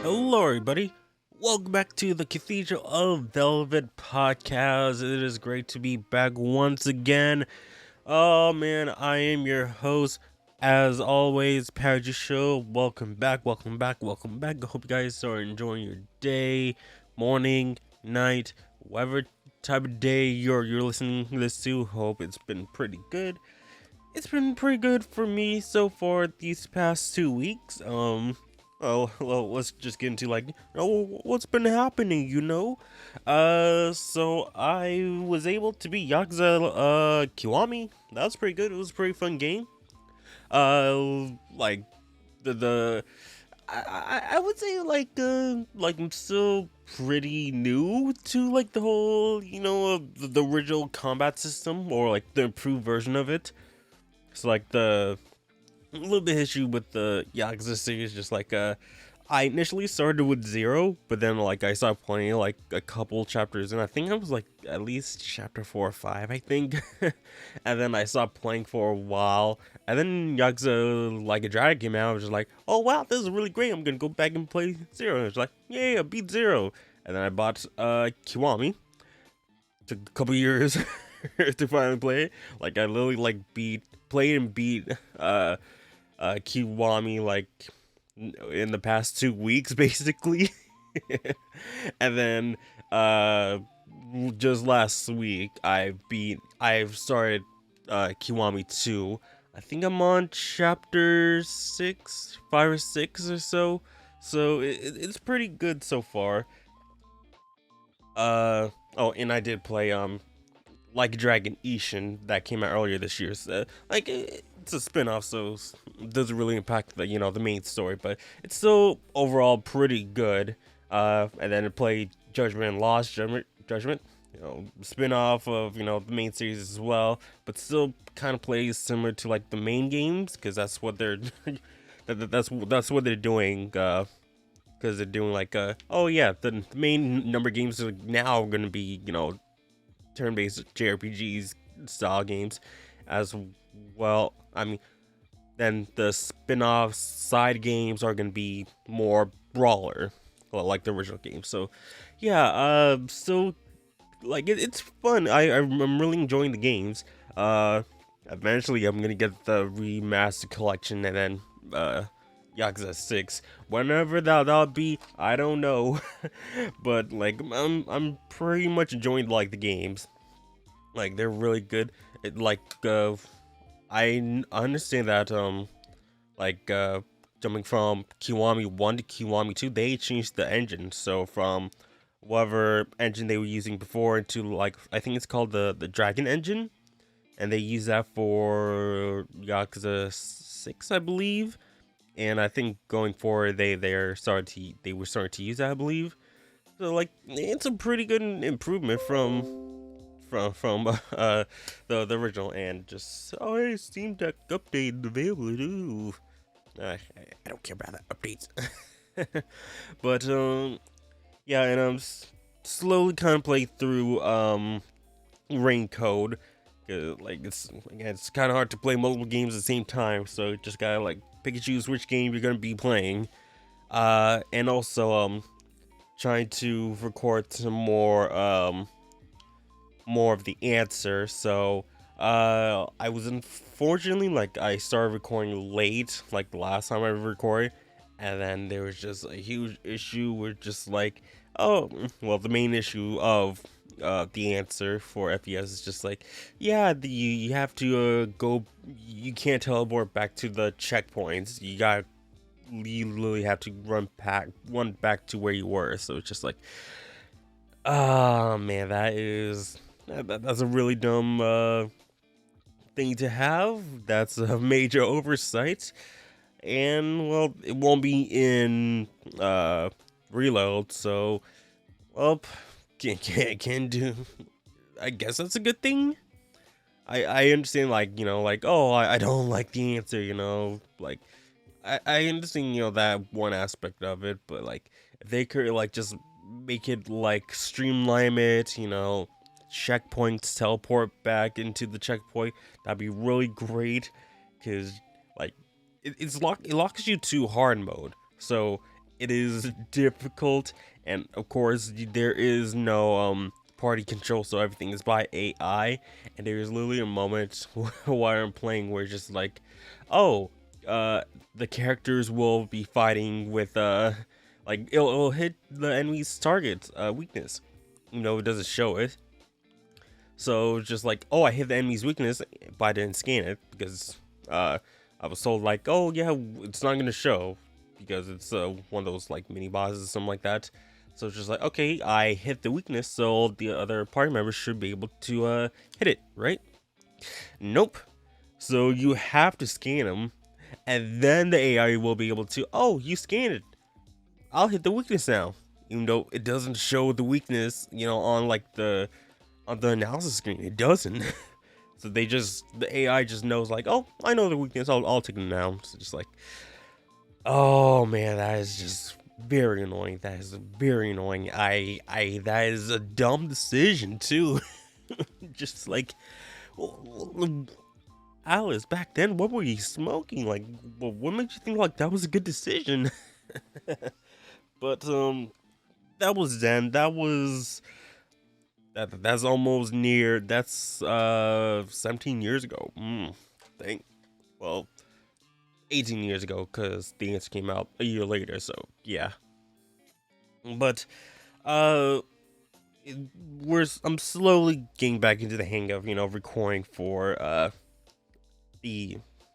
Hello, everybody. Welcome back to the Cathedral of Velvet podcast. It is great to be back once again. Oh man, I am your host, as always, Parody Show. Welcome back, welcome back, welcome back. I hope you guys are enjoying your day, morning, night, whatever type of day you're listening to this to. Hope it's been pretty good. It's been pretty good for me so far these past 2 weeks. Well, let's just get into what's been happening. So I was able to beat Yakuza Kiwami. That was pretty good. It was a pretty fun game. Like the I would say like I'm still pretty new to like the whole the original combat system, or like the improved version of it. So like the a little bit issue with the Yakuza series, just I initially started with 0, but then like I started playing like a couple chapters, and I think I was like at least chapter 4 or 5, I think. And then I stopped playing for a while, and then Yakuza Like a Dragon came out. I was just like, oh wow, this is really great, I'm gonna go back and play 0. And it was like, yay, I beat 0. And then I bought Kiwami. Took a couple years to finally play it. Like I literally played and beat Kiwami like in the past 2 weeks, basically. And then just last week I've started Kiwami 2. I think I'm on chapter 6, 5 or 6 or so. So it's pretty good so far. Oh, and I did play Like Dragon Ishin that came out earlier this year. So, it's a spin-off, so it doesn't really impact the main story, but it's still overall pretty good. And then it played Judgment and Lost Judgment, spin-off of the main series as well, but still kind of plays similar to like the main games, because that's what they're that's what they're doing. Because they're doing oh yeah, the main number games are now going to be turn-based JRPGs style games as well. I mean, then the spin-off side games are gonna be more brawler, well, like the original game. So yeah, so like it's fun. I'm really enjoying the games. Eventually I'm gonna get the remastered collection, and then Yakuza 6, whenever that'll be, I don't know. But like I'm pretty much enjoying like the games. Like they're really good. I understand that jumping from Kiwami 1 to Kiwami 2, they changed the engine. So from whatever engine they were using before into like, I think it's called the Dragon engine, and they use that for Yakuza 6, I believe. And I think going forward they were starting to use that, I believe. So like it's a pretty good improvement from the original. And just, oh hey, Steam Deck update available too. I don't care about that updates. But yeah, and I'm slowly kind of play through Rain Code. Like it's kind of hard to play multiple games at the same time, so just gotta like pick and choose which game you're gonna be playing. And also trying to record some more of the answer. So I was unfortunately, like, I started recording late, like the last time I recorded, and then there was just a huge issue with just like, oh well, the main issue of the answer for FES is just like, yeah, you have to go, you can't teleport back to the checkpoints, you literally have to run back to where you were. So it's just like, oh man, that's a really dumb thing to have. That's a major oversight. And well, it won't be in reload, so well, can do. I guess that's a good thing. I understand, like, like, oh, I don't like the answer, like, I understand, that one aspect of it, but like if they could like just make it like streamline it, checkpoints teleport back into the checkpoint, that'd be really great. Because like it locks you to hard mode. So it is difficult, and of course there is no party control, so everything is by AI. And there's literally a moment while I'm playing where it's just like, oh, the characters will be fighting with like it'll hit the enemy's target weakness. It doesn't show it. So just like, oh, I hit the enemy's weakness, but I didn't scan it because I was told like, oh yeah, it's not gonna show because it's one of those like mini bosses or something like that. So it's just like, okay, I hit the weakness, so the other party members should be able to hit it, right? Nope. So you have to scan them, and then the AI will be able to, oh, you scanned it, I'll hit the weakness now, even though it doesn't show the weakness, on like on the analysis screen. It doesn't. So the AI just knows like, oh, I know the weakness, I'll take it now. So just like, oh man, that is just very annoying. That is very annoying. That is a dumb decision too. Just like, Alice, back then, what were you smoking? Like, what made you think like that was a good decision? But that was then. That's almost near. That's 17 years ago. Well, 18 years ago, because the answer came out a year later. So yeah. But I'm slowly getting back into the hang of recording for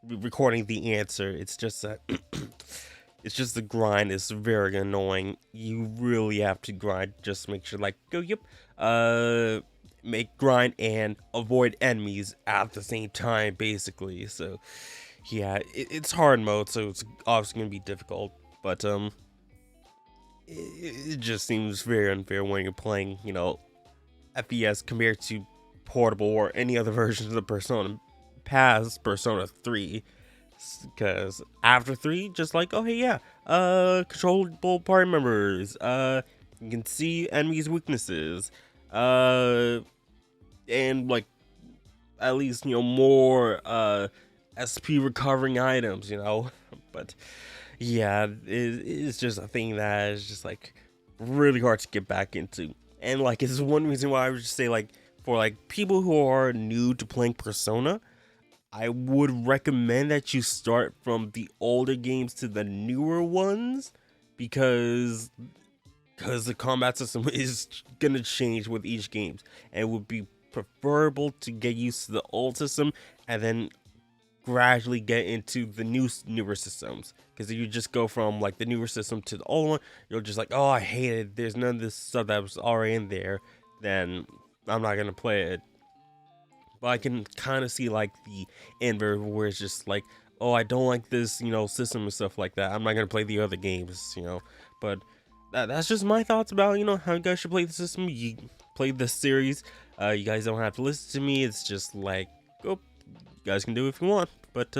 recording the answer. It's just that it's just the grind is very annoying. You really have to grind just to make sure like go make grind and avoid enemies at the same time basically. So yeah, it's hard mode, so it's obviously gonna be difficult, but it just seems very unfair when you're playing FES compared to portable or any other versions of the Persona past Persona 3. Because after 3, just like, oh hey, yeah, controllable party members, you can see enemies' weaknesses, and like at least more SP recovering items, but yeah, it's just a thing that is just like really hard to get back into. And like it's one reason why I would just say like for like people who are new to playing Persona, I would recommend that you start from the older games to the newer ones, because the combat system is gonna change with each game, and it would be preferable to get used to the old system and then gradually get into the newer systems. Because if you just go from like the newer system to the old one, you're just like, oh, I hate it, there's none of this stuff that was already in there, then I'm not gonna play it. But I can kind of see like the inverse where it's just like, oh, I don't like this system and stuff like that, I'm not gonna play the other games. But that's just my thoughts about how you guys should play the system. You play the series, you guys don't have to listen to me. It's just like, oh, you guys can do it if you want. But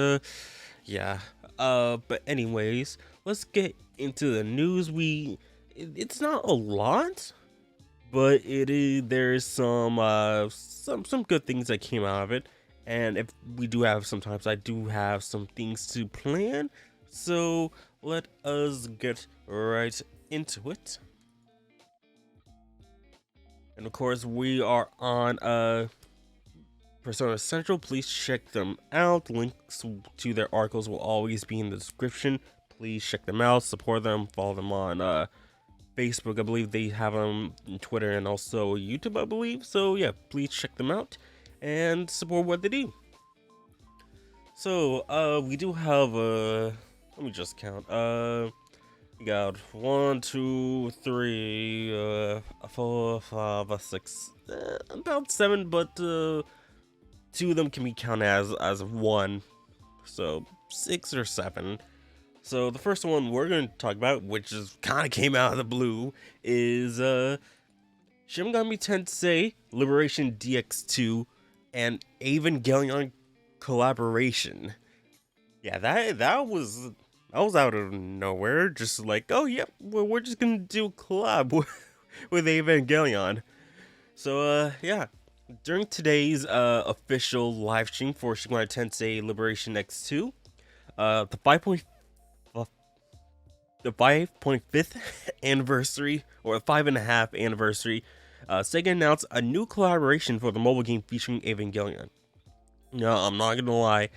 yeah, but anyways, let's get into the news. It's not a lot, but there's some good things that came out of it. And if we do have sometimes I do have some things to plan, so let us get right into it. And of course, we are on Persona Central. Please check them out. Links to their articles will always be in the description. Please check them out, support them, follow them on Facebook. I believe they have them on Twitter and also YouTube, I believe. So yeah, please check them out and support what they do. So we do have let me just count. We got 1, 2, 3, 4, 5, 6, about 7, but 2 of them can be counted as one, so 6 or 7. So the first one we're going to talk about, which is kind of came out of the blue, is Shin Megami Tensei Liberation DX2 and Evangelion collaboration. Yeah, that was out of nowhere. Just like, oh yeah, we're just gonna do a collab with Evangelion. So yeah, during today's official live stream for Shin Megami Tensei Liberation X2, the the 5.5th anniversary, or 5.5 anniversary, Sega announced a new collaboration for the mobile game featuring Evangelion. No, I'm not gonna lie,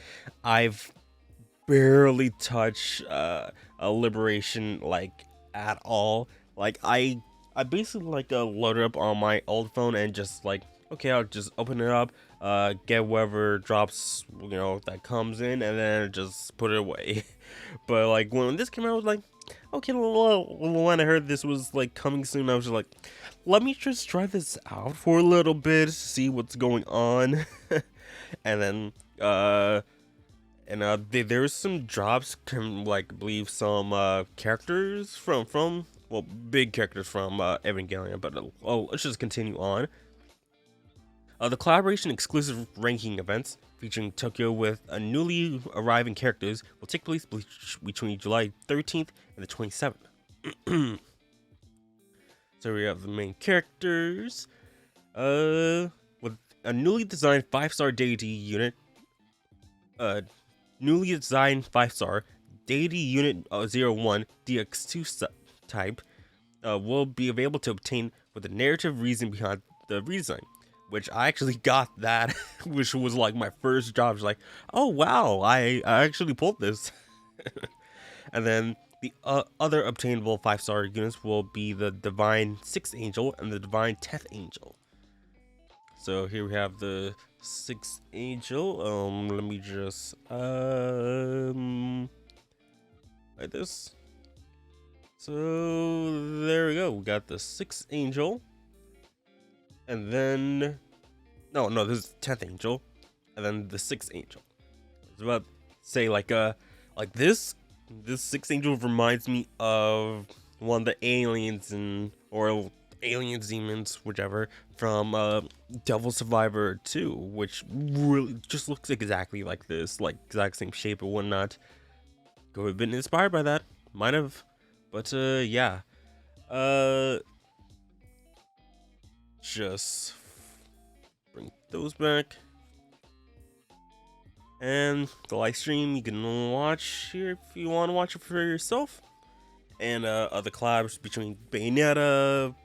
I've barely touched a Liberation like at all. Like I basically like load it up on my old phone and just like, okay, I'll just open it up, get whatever drops, that comes in, and then just put it away. But like when this came out, I was like, okay, when I heard this was like coming soon, I was just like, let me just try this out for a little bit, see what's going on. And then there's some drops, like I believe some characters from well, big characters from Evangelion. But let's just continue on. The collaboration exclusive ranking events featuring Tokyo with newly arriving characters will take place between July 13th and the 27th. So we have the main characters, with a newly designed 5-star deity unit, newly designed 5-star deity unit 01 DX2 type will be available to obtain with the narrative reason behind the redesign, which I actually got that, which was like my first job. It's like, oh wow, I actually pulled this. And then the other obtainable 5-star units will be the Divine 6th Angel and the Divine 10th Angel. So here we have the 6th Angel. Let me just like this. So there we go. We got the 6th Angel, and then no, this is 10th Angel, and then the 6th Angel. I was about to say like this 6th Angel reminds me of one of the aliens or aliens, demons, whichever, from Devil Survivor 2, which really just looks exactly like this, like exact same shape and whatnot. Could have been inspired by that, might have, but yeah. Just bring those back. And the live stream you can watch here if you want to watch it for yourself. And other collabs between Bayonetta,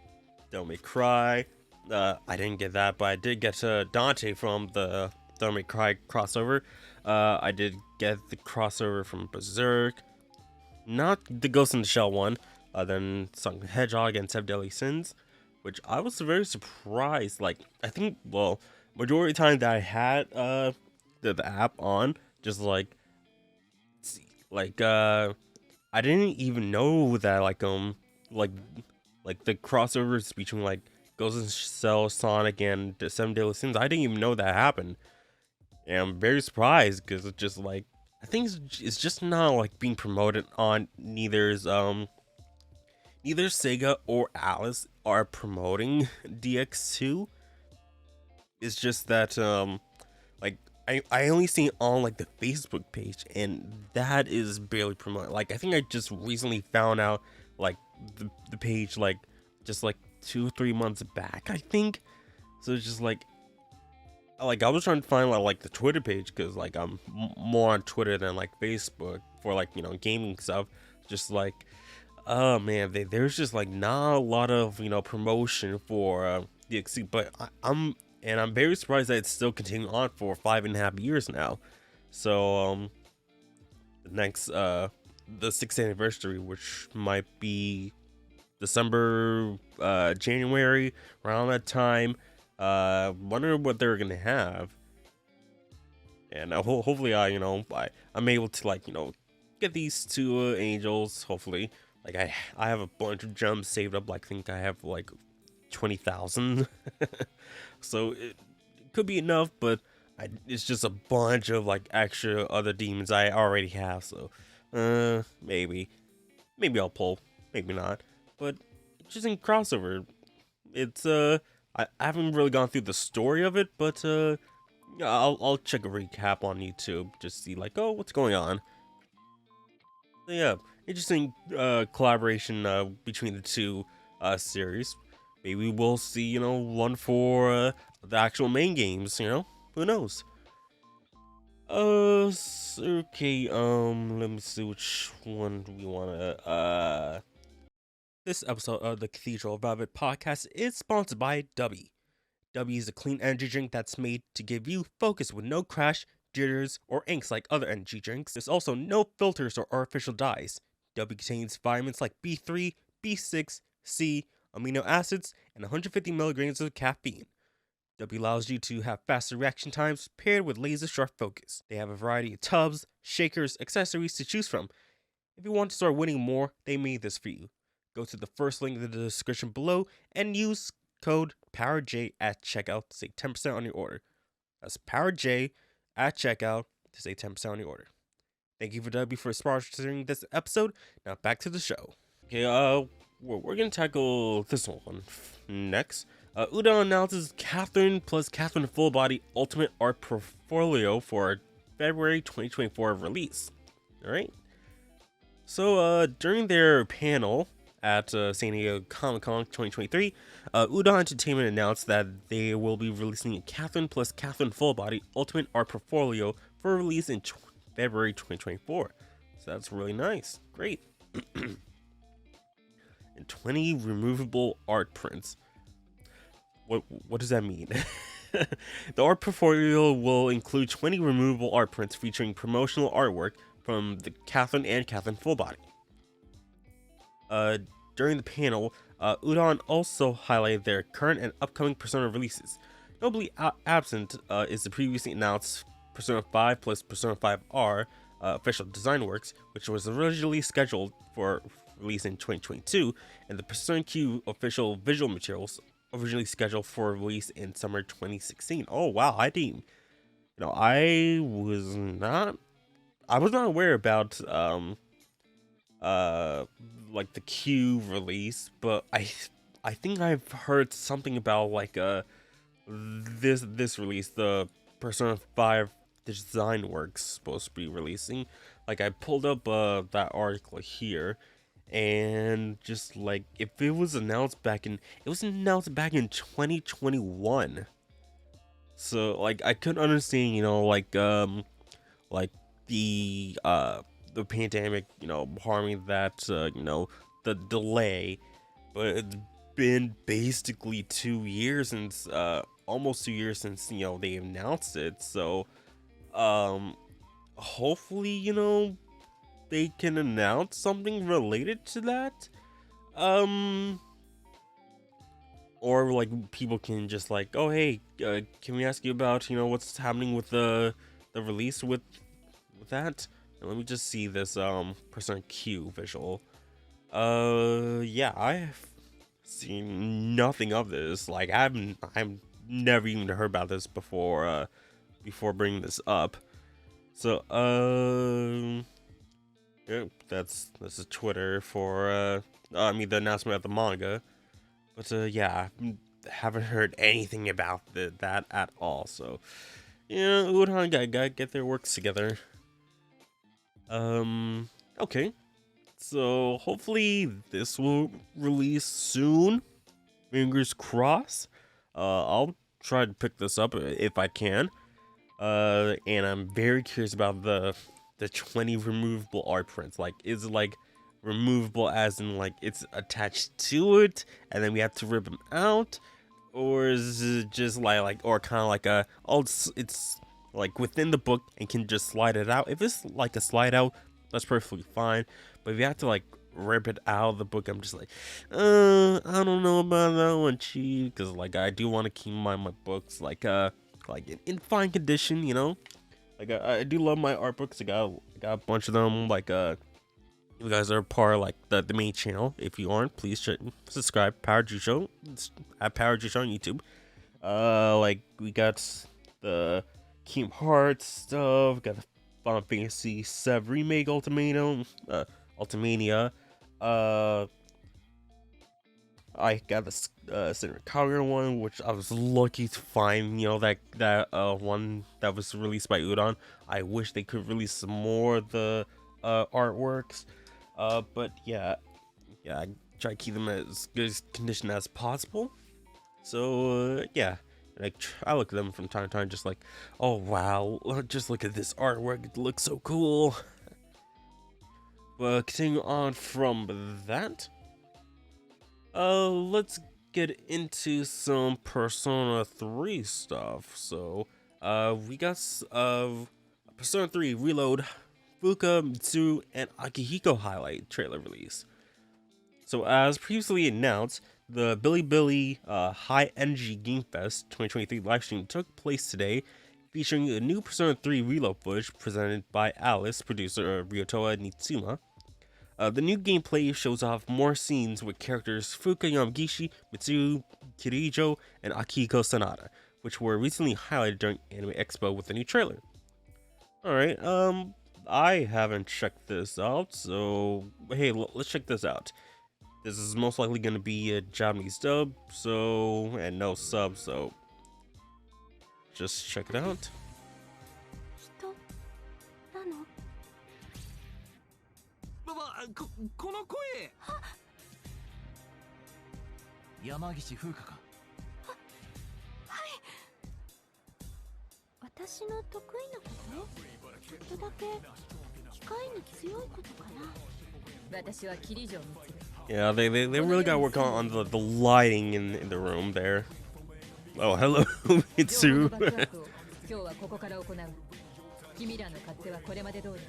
Devil May Cry. I didn't get that, but I did get Dante from the Devil May Cry crossover. I did get the crossover from Berserk. Not the Ghost in the Shell one. Then Sonic the Hedgehog and 7 Deadly Sins, which I was very surprised. Like, I think, well, majority of the time that I had the app on, just like I didn't even know that like the crossovers between like Ghost in the Shell, Sonic, and the 7 Deadly Sins, I didn't even know that happened. And I'm very surprised because it's just like, I think it's just not like being promoted on neither Sega or Atlus are promoting DX2. It's just that like I only see it on like the Facebook page, and that is barely promoted. Like I think I just recently found out like the page like just like 2-3 months back, I think. So it's just like I was trying to find like the Twitter page, because like I'm more on Twitter than like Facebook for like gaming stuff. Just like, oh man, there's just like not a lot of promotion for DXC, but I'm very surprised that it's still continuing on for 5.5 years now. So the next the 6th anniversary, which might be December, January, around that time. Wonder what they're gonna have, and hopefully I'm able to like get these 2 angels. Hopefully, like I have a bunch of gems saved up. Like I think I have like 20,000, so it could be enough. But it's just a bunch of like extra other demons I already have. So maybe I'll pull, maybe not. But just in crossover, it's I haven't really gone through the story of it, but I'll check a recap on YouTube, just see like, oh, what's going on. So yeah, interesting collaboration between the 2 series. Maybe we'll see one for the actual main games. Who knows. Okay, let me see which one do we wanna, This episode of the Cathedral Velvet podcast is sponsored by W. W is a clean energy drink that's made to give you focus with no crash, jitters, or inks like other energy drinks. There's also no filters or artificial dyes. W contains vitamins like B3, B6, C, amino acids, and 150 milligrams of caffeine. W allows you to have faster reaction times paired with laser sharp focus. They have a variety of tubs, shakers, accessories to choose from. If you want to start winning more, they made this for you. Go to the first link in the description below and use code PowerJ at checkout to save 10% on your order. That's PowerJ at checkout to save 10% on your order. Thank you for W for sponsoring this episode. Now back to the show. Okay, we're gonna tackle this one next. Udon announces Catherine plus Catherine Full Body Ultimate Art Portfolio for February 2024 release. Alright. So, during their panel at San Diego Comic-Con 2023, Udon Entertainment announced that they will be releasing a Catherine plus Catherine Full Body Ultimate Art Portfolio for release in February 2024. So that's really nice. Great. And 20 removable art prints. What does that mean? The art portfolio will include 20 removable art prints featuring promotional artwork from the Catherine and Catherine Full Body. During the panel, Udon also highlighted their current and upcoming Persona releases. Notably absent is the previously announced Persona 5 plus Persona 5R official design works, which was originally scheduled for release in 2022, and the Persona Q official visual materials originally scheduled for release in summer 2016. Oh wow, I was not aware about like the Q release, but I think I've heard something about like this release, the Persona 5 design works supposed to be releasing. Like I pulled up that article here, and just like if it was announced back in 2021. So like I couldn't understand, like the pandemic, harming that the delay, but it's been basically 2 years since almost 2 years since they announced it. So hopefully they can announce something related to that, or like people can just like, oh hey, can we ask you about what's happening with the release with that. And let me just see this Persona Q visual. Yeah, I've seen nothing of this. Like I've never even heard about this before bringing this up. So yeah, this is Twitter for the announcement of the manga. But yeah, I haven't heard anything about that at all. So yeah, Udon gotta get their works together. Okay. So hopefully this will release soon. Fingers crossed. I'll try to pick this up if I can. And I'm very curious about the 20 removable art prints. Like, is it like removable as in like it's attached to it and then we have to rip them out, or is it just like or kind of like it's like within the book and can just slide it out? If it's like a slide out, that's perfectly fine. But if you have to like rip it out of the book, I'm just like, I don't know about that one, Chief, because like I do want to keep my books like in fine condition, Like I do love my art books. I got a bunch of them. Like you guys are part of like the main channel. If you aren't, please subscribe. Power Ju Show. It's at Power Ju Show on YouTube. Like we got the Kingdom Hearts stuff. Got the Final Fantasy VII Remake Ultimania. I got the Center Kaguya one, which I was lucky to find. That one that was released by Udon. I wish they could release some more of the artworks. But yeah, I try to keep them as good condition as possible. So yeah, Like I look at them from time to time, just like, oh wow, just look at this artwork. It looks so cool. But continuing on from that, let's get into some Persona 3 stuff. So, we got Persona 3 Reload, Fuka, Mitsuru, and Akihiko highlight trailer release. So, as previously announced, the Bilibili High Energy Game Fest 2023 livestream took place today, featuring a new Persona 3 Reload footage presented by Atlus producer Ryotoa Nitsuma. The new gameplay shows off more scenes with characters Fuka Yamagishi, Mitsuru Kirijo, and Akihiko Sanada, which were recently highlighted during Anime Expo with a new trailer. Alright, I haven't checked this out, so hey, let's check this out. This is most likely going to be a Japanese dub, and no sub, so just check it out. この声。山岸風花か。はい。私の得意なこと？ちょっとだけ機械に強いことかな。私はキリジョウミツル。Yeah, they really got to work on the lighting in the room there. Oh, hello, Mitsu. 今日はここから行う。君らの勝手はこれまで通りだ。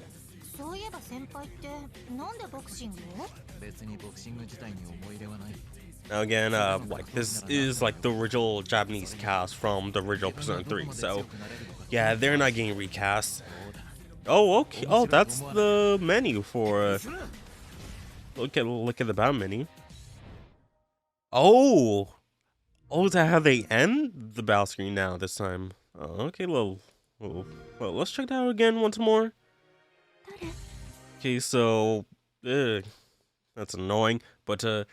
そういえば先輩ってなんでボクシングを？別にボクシング自体に思い入れはない。Now again, like this is like the original Japanese cast from the original Persona 3, so yeah, they're not getting recast. Oh, okay. Oh, that's the menu for. Look at the battle menu. Oh, is that how they end the battle screen now this time? Oh, okay, well, let's check that out again once more. Okay, so that's annoying, but this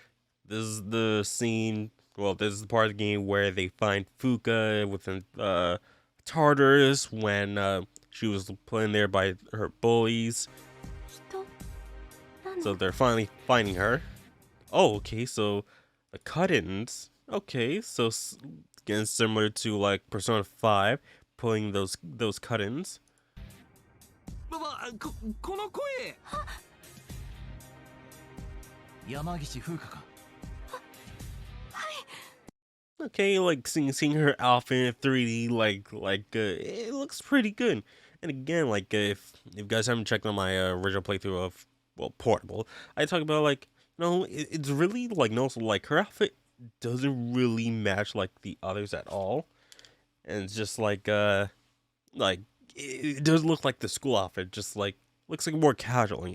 is the scene. Well, this is the part of the game where they find Fuka within Tartarus when she was put in there by her bullies. So they're finally finding her. Oh, okay, so the cut-ins. Okay, so again, similar to like Persona 5, pulling those cut-ins. Okay, like seeing her outfit in 3D, it looks pretty good. And again, like if you guys haven't checked out my original playthrough of Portable, I talk about like it's really like noticeable. Like her outfit doesn't really match like the others at all, and it's just like it does look like the school outfit, just like looks like more casual,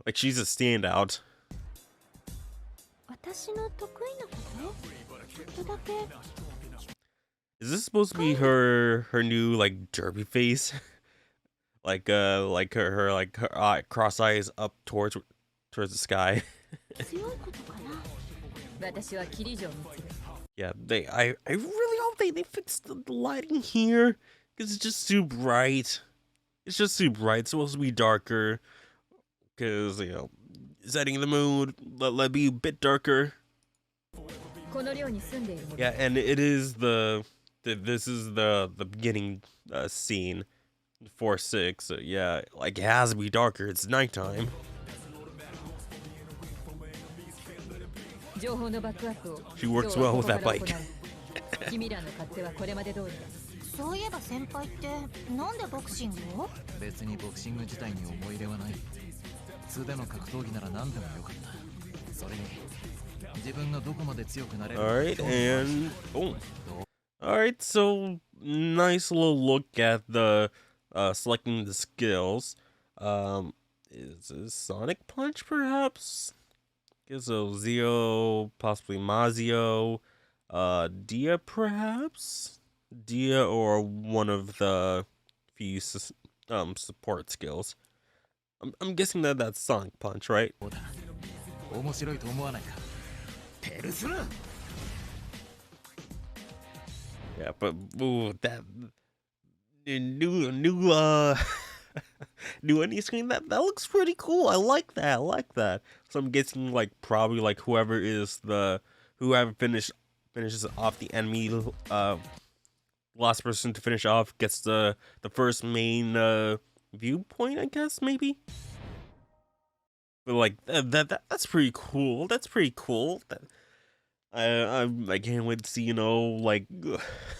like she's a standout. Is this supposed to be her new like derby face? like her cross eyes up towards the sky. Yeah, I really hope they fix the lighting here, because it's just too bright. It's just too bright. It's supposed to be darker, because setting the mood, let be a bit darker. Yeah, and it is this is the beginning scene for 6. So yeah, like it has to be darker. It's nighttime. She works well with that bike. そういえば先輩ってなんでボクシングを？別にボクシング自体に思い入れはない。素での格闘技なら何でもよかった。それに自分がどこまで強くなれるか。Alright, and boom. Alright, so nice little look at the selecting the skills. Is this Sonic Punch perhaps? So Zio, possibly Mazio, Dia perhaps? Dia or one of the few support skills. I'm guessing that's Sonic Punch, right? Yeah, but ooh, that new new ending screen, that looks pretty cool. I like that. So I'm guessing like probably like who haven't finished finishes off the enemy. Last person to finish off gets the first main viewpoint, I guess, maybe. But like that's pretty cool. That's pretty cool. I can't wait to see, like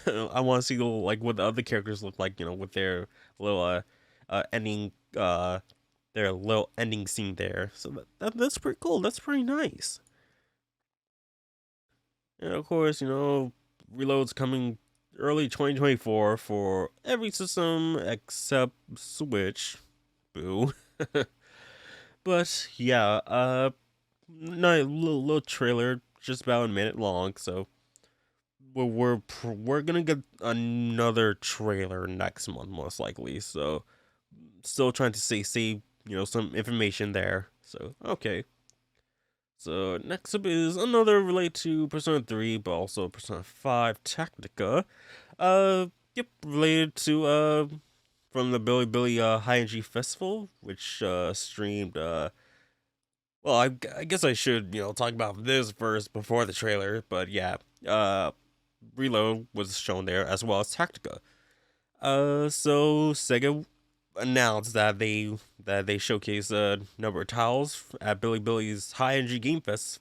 I want to see like what the other characters look like, with their little ending their little ending scene there. So that's pretty cool. That's pretty nice. And of course, Reload's coming early 2024 for every system except Switch. Boo. But yeah, no, little trailer, just about a minute long. So we're gonna get another trailer next month, most likely. So still trying to save some information there. So okay. So next up is another related to Persona 3, but also Persona 5 Tactica. Yep, related to from the Billy High Energy Festival, which streamed. Well, I guess I should talk about this first before the trailer, but yeah, Reload was shown there as well as Tactica. So Sega announced that they showcase a number of titles at Billy's High Energy Game Fest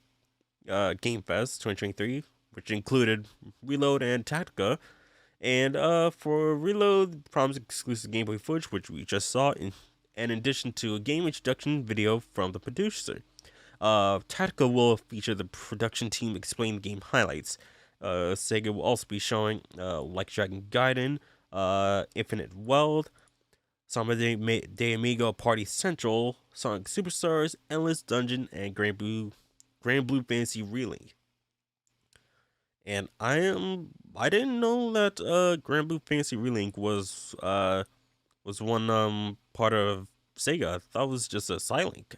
2023, which included Reload and Tactica. And for Reload, promised exclusive gameplay footage, which we just saw, in addition to a game introduction video from the producer. Tactica will feature the production team explain the game highlights. Sega will also be showing Like Dragon Gaiden, Infinite Wealth, Samba de Amigo Party Central, Sonic Superstars, Endless Dungeon, and Grand Blue Fantasy Relink. And I didn't know that Grand Blue Fantasy Relink was one part of Sega. I thought it was just a Psylink.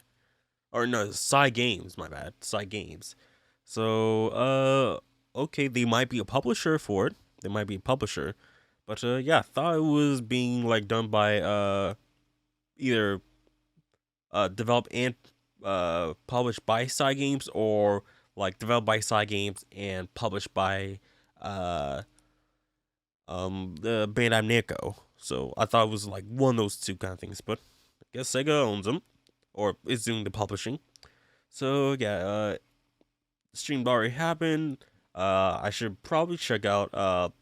Or no, Psy Games, my bad. Psy Games. So okay, they might be a publisher for it. They might be a publisher. But yeah, I thought it was being like done by either developed and published by Psy Games, or like developed by Psy Games and published by the Bandai Namco. So I thought it was like one of those two kind of things, but I guess Sega owns them, or is doing the publishing. So yeah, stream already happened. I should probably check out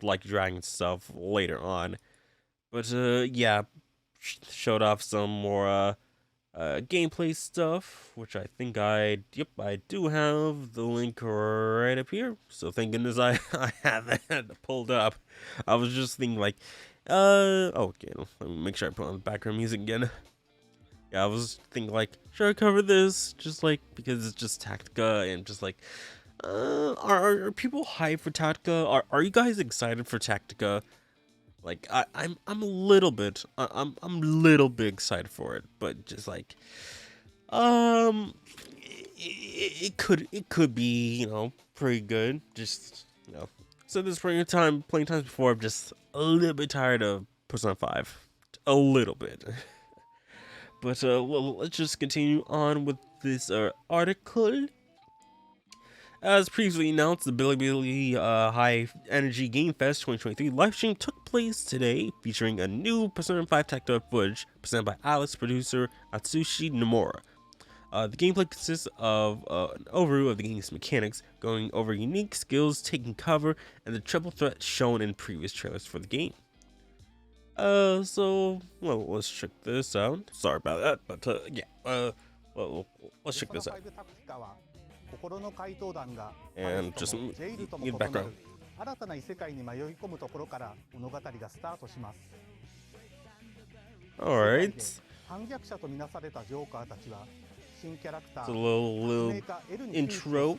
Like Dragon stuff later on. But yeah, showed off some more gameplay stuff, which I think I do have the link right up here. So thank goodness I have that pulled up. I was just thinking like, okay, let me make sure I put on the background music again. Yeah, I was thinking like, should I cover this? Just like, because it's just Tactica, and just like, are people hyped for Tactica? Are you guys excited for Tactica? Like I'm a little bit I'm a little bit excited for it, but just like it could be pretty good. Just so this playing times before, I'm just a little bit tired of Persona 5, a little bit. But well, let's just continue on with this article. As previously announced, the Billy High Energy Game Fest 2023 livestream took place today, featuring a new Persona 5 Tactica footage presented by Atlus producer Atsushi Nomura. The gameplay consists of an overview of the game's mechanics, going over unique skills, taking cover, and the triple threat shown in previous trailers for the game. So, well, let's check this out. Sorry about that, but yeah, well, let's check this out. And just in background. Alright. It's a little intro.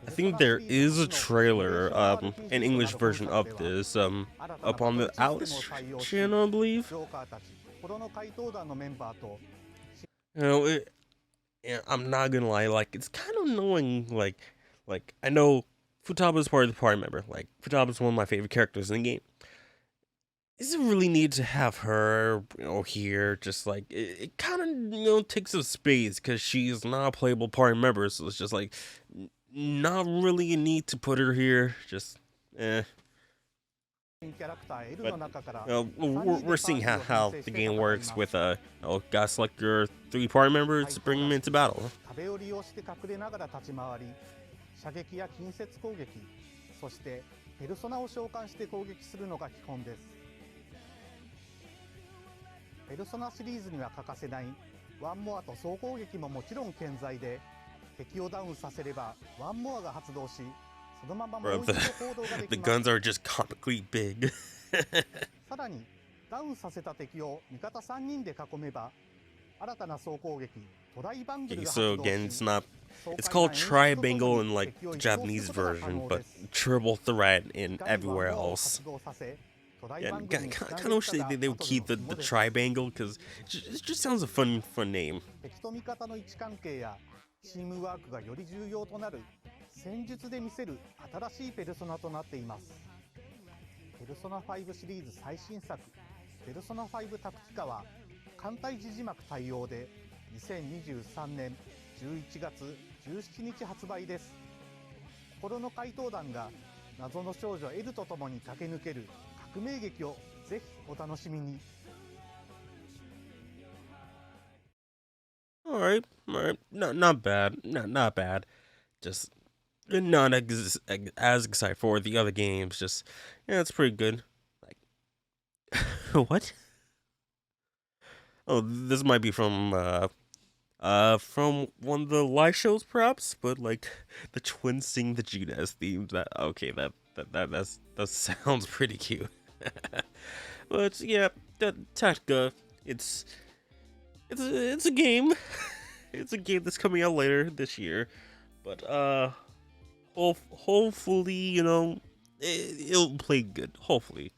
I think there is a trailer, an English version of this, up on the Atlus channel, I believe. I'm not gonna lie, like, it's kind of annoying, like, I know Futaba is part of the party member, like, Futaba is one of my favorite characters in the game. doesn't really need to have her, here. Just like it kind of, takes up space because she's not a playable party member. So it's just like not really a need to put her here. Just, eh. But we're seeing how the game works with gotta select your 3 party members to bring them into battle. 壁を利用して隠れながら立ち回り、射撃や近接攻撃、そしてペルソナを召喚して攻撃するのが基本です。ペルソナシリーズには欠かせないワンモアと総攻撃ももちろん健在で、敵をダウンさせればワンモアが発動し、そのままもう一度行動ができ The ます。 guns are just comically big. さらにダウンさせた敵を味方3人で囲めば、新たな総攻撃トライバングル Okay, が so 発動 again, し、 it's called tribangle in like the Japanese version, but triple threat in everywhere else. Yeah, kind of wish they would keep the tribangle because it just sounds a fun name. 敵と味方の位置関係やチームワークがより重要となる戦術で見せる新しいペルソナとなっています。ペルソナ5シリーズ最新作ペルソナ5タクティカは艦隊時字幕対応で2023年11月17日発売です。心の怪盗団が謎の少女エルと共に駆け抜ける革命劇をぜひお楽しみに。 All right, not bad, not bad. Just not as excited for the other games. Just, yeah, it's pretty good. Like, what? Oh, this might be from one of the live shows, perhaps. But like the twins sing the Judas theme. That sounds pretty cute. But yeah, that Tactica, it's a game. It's a game that's coming out later this year. But hopefully, it'll play good. Hopefully.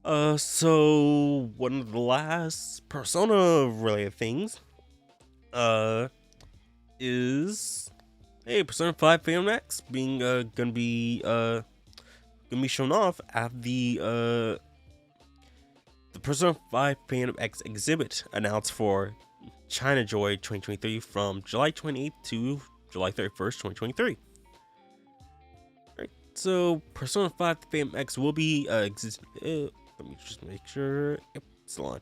So one of the last Persona related things, is Persona 5 Phantom X being gonna be shown off at the Persona 5 Phantom X exhibit announced for China Joy 2023 from July 28th to July 31st, 2023. Alright, so Persona 5 Phantom X will be let me just make sure. Yep, it's still on.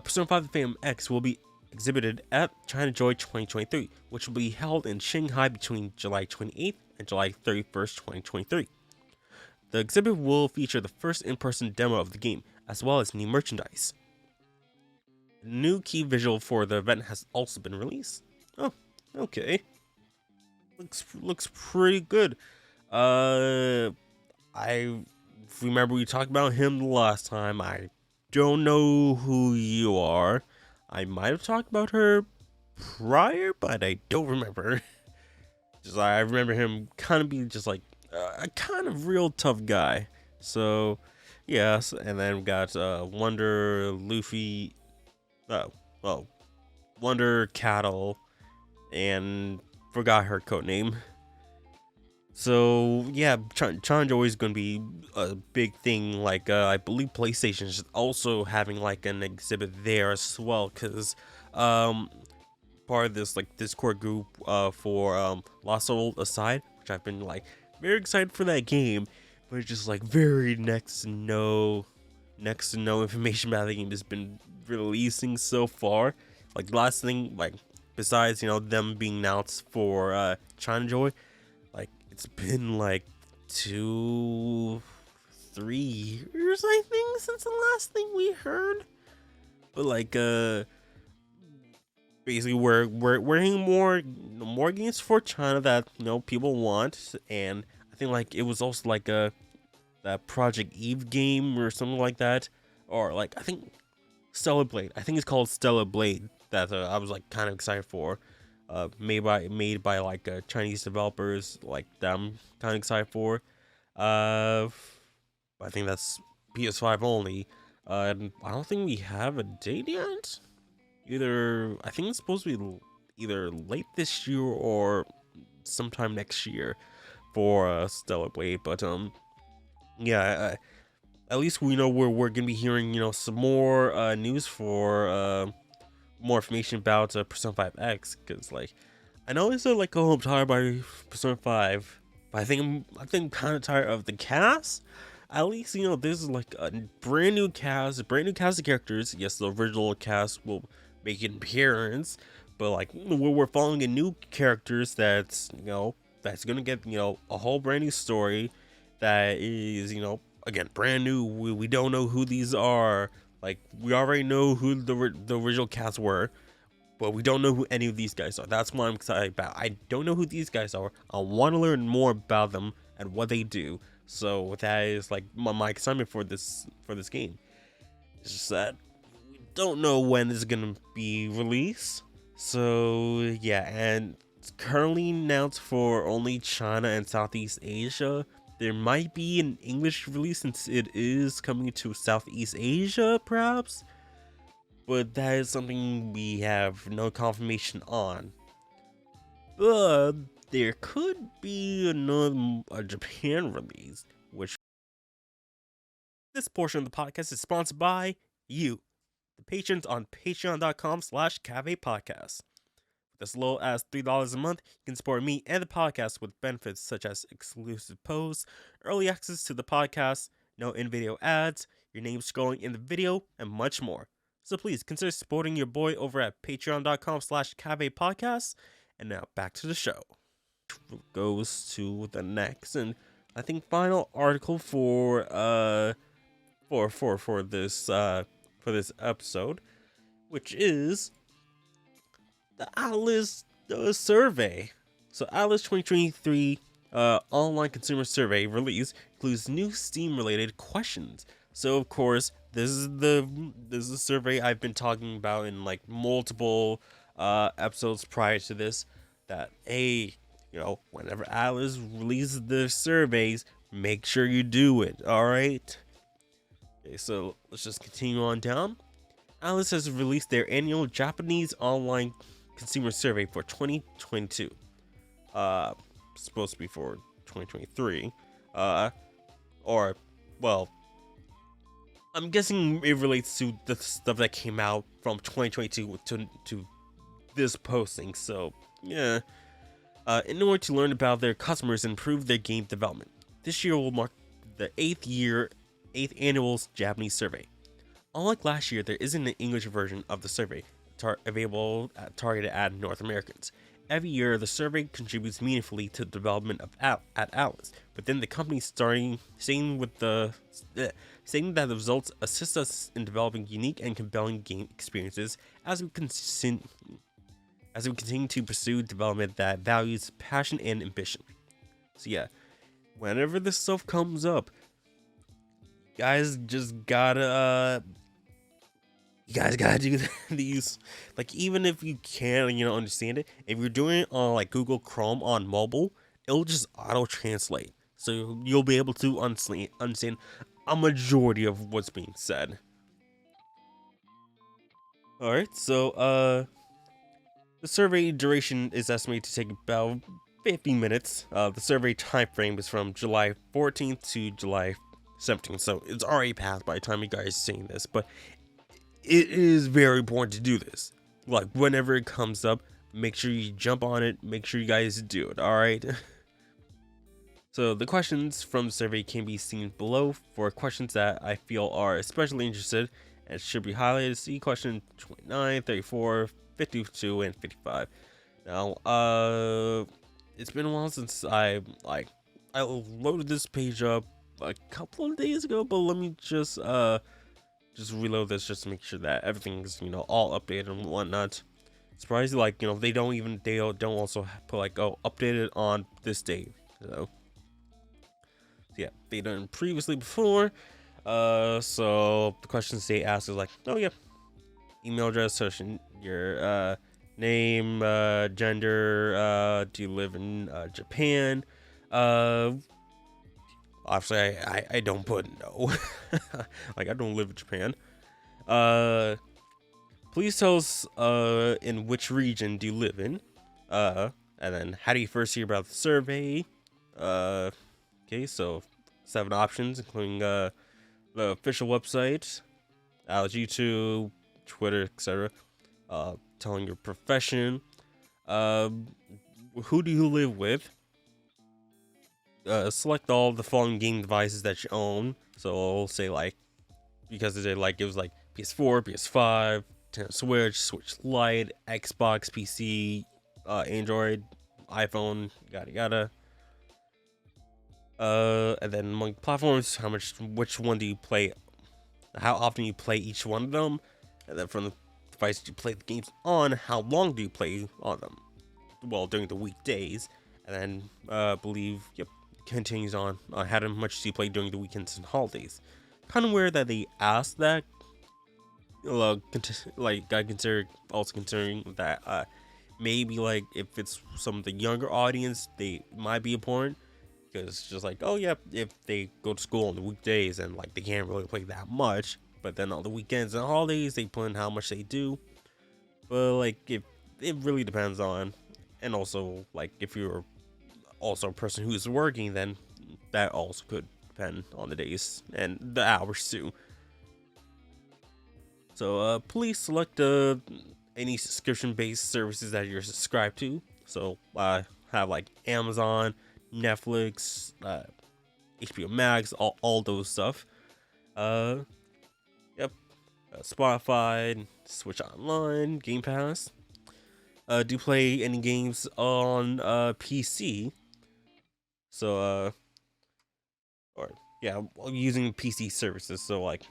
Persona 5 Phantom X will be exhibited at China Joy 2023, which will be held in Shanghai between July 28th and July 31st, 2023. The exhibit will feature the first in-person demo of the game, as well as new merchandise. A new key visual for the event has also been released. Oh, okay. Looks pretty good. I remember we talked about him last time. I don't know who you are. I might have talked about her prior, but I don't remember. I remember him kind of being just like a kind of real tough guy. So, yes, and then we got Wonder Luffy, Wonder Cattle, and forgot her code name. So yeah, Challenge always gonna be a big thing. Like I believe PlayStation is also having like an exhibit there as well, cause part of this like Discord group for Lost Soul Aside, which I've been like very excited for that game, but it's just like very next to no information about the game has been releasing so far. Like the last thing, like besides them being announced for China Joy, like it's been like 2-3 years I think since the last thing we heard. But like basically we're hearing more games for China that people want, and I think like it was also like that Project Eve game or something like that, or like I think Stellar Blade. I think it's called Stellar Blade that I was like kind of excited for. Made by like Chinese developers, like that I'm kind of excited for. I think that's PS5 only. And I don't think we have a date yet. I think it's supposed to be either late this year or sometime next year for Stellar Blade. But yeah, at least we know where we're gonna be hearing, some more news for more information about Persona 5 X, because like I know it's like, oh, I'm tired by Persona 5, but I think I'm kind of tired of the cast. At least this is like a brand new cast, of characters. Yes, the original cast will make an appearance, but like we're following a new characters that's gonna get a whole brand new story that is again brand new. We don't know who these are. Like we already know who the original cast were, but we don't know who any of these guys are. That's what I'm excited about. I don't know who these guys are. I want to learn more about them and what they do. So that is like my excitement for this game. It's just that we don't know when it's gonna be released. So yeah, and it's currently announced for only China and Southeast Asia. There might be an English release since it is coming to Southeast Asia, perhaps. But that is something we have no confirmation on. But there could be a Japan release, which this portion of the podcast is sponsored by you, the patrons on patreon.com/cavepodcast. With as low as $3 a month, you can support me and the podcast with benefits such as exclusive posts, early access to the podcast, no in-video ads, your name scrolling in the video, and much more. So please consider supporting your boy over at patreon.com/cavepodcast. And now back to the show. Goes to the next and I think final article for this episode, which is the Atlus Survey. So Atlus 2023 online consumer survey release includes new Steam related questions. So of course, this is the survey I've been talking about in like multiple episodes prior to this. That whenever Atlus releases their surveys, make sure you do it. All right. Okay, so let's just continue on down. Atlus has released their annual Japanese online consumer survey for 2022. Supposed to be for 2023. Or well, I'm guessing it relates to the stuff that came out from 2022 to this posting. So yeah. In order to learn about their customers and improve their game development, this year will mark the 8th annual Japanese survey. Unlike last year, there isn't an English version of the survey available targeted at North Americans. Every year, the survey contributes meaningfully to the development of at Atlus, but then the company saying that the results assist us in developing unique and compelling game experiences as we continue to pursue development that values passion and ambition. So yeah, whenever this stuff comes up, guys gotta do these. Like even if you can't understand it, if you're doing it on like Google Chrome on mobile, it'll just auto translate, so you'll be able to understand a majority of what's being said. All right, so the survey duration is estimated to take about 50 minutes. The survey time frame is from July 14th to July 17th, so it's already passed by the time you guys are seeing this, but it is very important to do this. Like, whenever it comes up, make sure you jump on it, make sure you guys do it, alright? So, the questions from the survey can be seen below. For questions that I feel are especially interested and should be highlighted, see question 29, 34, 52, and 55. Now, it's been a while since I loaded this page up a couple of days ago, but let me just reload this just to make sure that everything's all updated and whatnot. Surprisingly, they don't also put like, oh, updated on this date. So yeah, they done previously before. So the questions they ask is like, oh yeah, email address, your name, gender, do you live in Japan? Obviously I don't put no. Like, I don't live in Japan. Please tell us in which region do you live in? And then how do you first hear about the survey? Okay, so 7 options, including the official website, YouTube, Twitter, etc. Telling your profession, who do you live with, select all the following game devices that you own. So I'll say like, because it was like PS4, PS5, Nintendo Switch, Switch Lite, Xbox, PC, Android, iPhone, yada yada. And then among platforms, which one do you play? How often you play each one of them? And then from the device you play the games on, how long do you play on them? Well, during the weekdays. And then, continues on. How much do you play during the weekends and holidays? Kind of weird that they asked that. Like, I consider also considering that maybe like if it's some of the younger audience, they might be important, because it's just like, oh yeah, if they go to school on the weekdays and like they can't really play that much, but then on the weekends and holidays they put in how much they do. But like, if it really depends on, and also like if you're also a person who's working, then that also could depend on the days and the hours too. So please select any subscription-based services that you're subscribed to. So have like Amazon, Netflix, HBO Max, all those stuff. Spotify, Switch Online, Game Pass. Do play any games on PC? So using PC services. So like,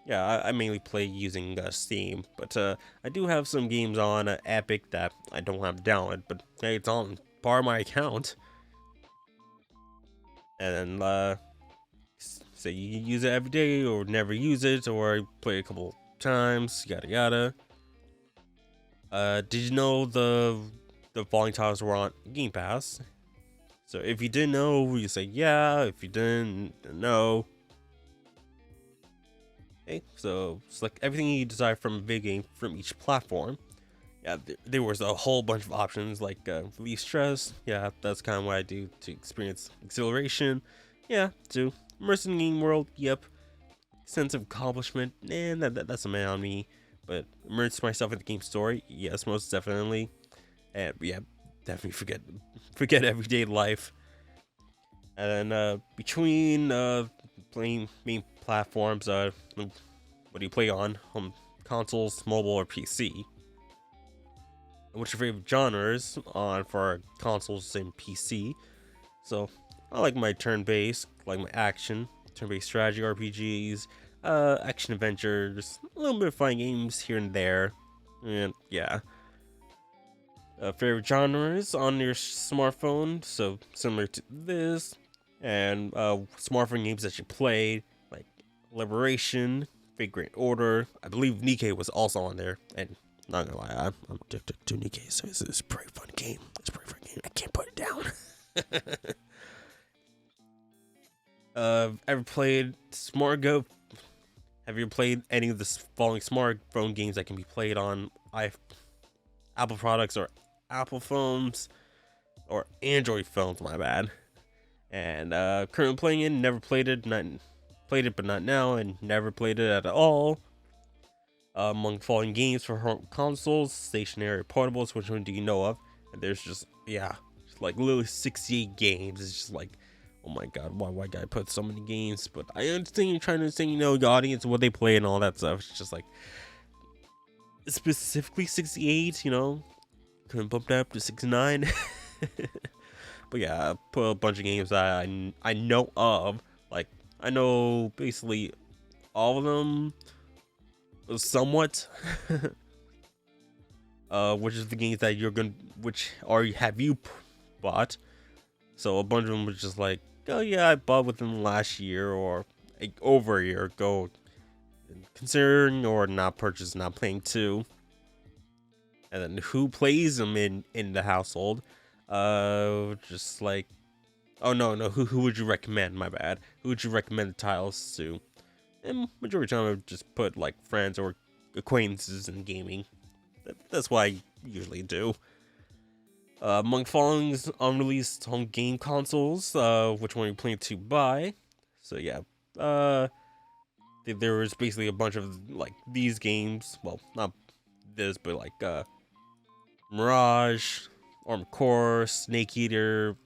yeah, I mainly play using Steam, but I do have some games on Epic that I don't have downloaded, but hey, it's on part of my account. And then say you use it every day or never use it, or play a couple times, yada yada. Did you know the following titles were on Game Pass? So if you didn't know, you say yeah. If you didn't know. Okay, so select everything you desire from a video game from each platform. Yeah, there was a whole bunch of options like relieve stress. Yeah, that's kind of what I do to experience exhilaration. Yeah, to immerse in the game world. Yep, sense of accomplishment. And that's a man on me. But immerse myself in the game story. Yes, most definitely. And yeah, definitely forget everyday life. And then between playing main platforms, what do you play on? Consoles, mobile, or PC? And what's your favorite genres on for consoles and PC? So I like my turn-based, like my action, turn-based strategy RPGs, action adventures, a little bit of fighting games here and there, and yeah. Favorite genres on your smartphone? So similar to this, and smartphone games that you played, like Liberation, Figure Order. I believe Nikkei was also on there, and not gonna lie, I'm addicted to Nikkei, so it's a pretty fun game. I can't put it down. Ever played SmartGo? Have you played any of the following smartphone games that can be played on Apple products or Apple phones or Android phones? My bad. And currently playing it, never played it, but not now, and never played it at all. Among the following games for home consoles, stationary, or portables, which one do you know of? And there's just like literally 68 games. It's just like, oh my god, why gotta put so many games? But I understand you're trying to understand, the audience, what they play and all that stuff. It's just like, specifically 68, couldn't bump that up to 69. But yeah, I put a bunch of games that I know of. Like, I know basically all of them somewhat. Which is the games that have you bought? So a bunch of them was just like, oh yeah, I bought within the last year or over a year ago, considering or not purchased, not playing too. And then who plays them in the household? Just like, oh no, who would you recommend? My bad. Who would you recommend the titles to? And majority of the time I would just put like friends or acquaintances in gaming. That's what I usually do. Among followings unreleased home game consoles, which one are you planning to buy? So yeah, there was basically a bunch of like these games. Well, not this, but like Mirage, Armored Core, Snake Eater.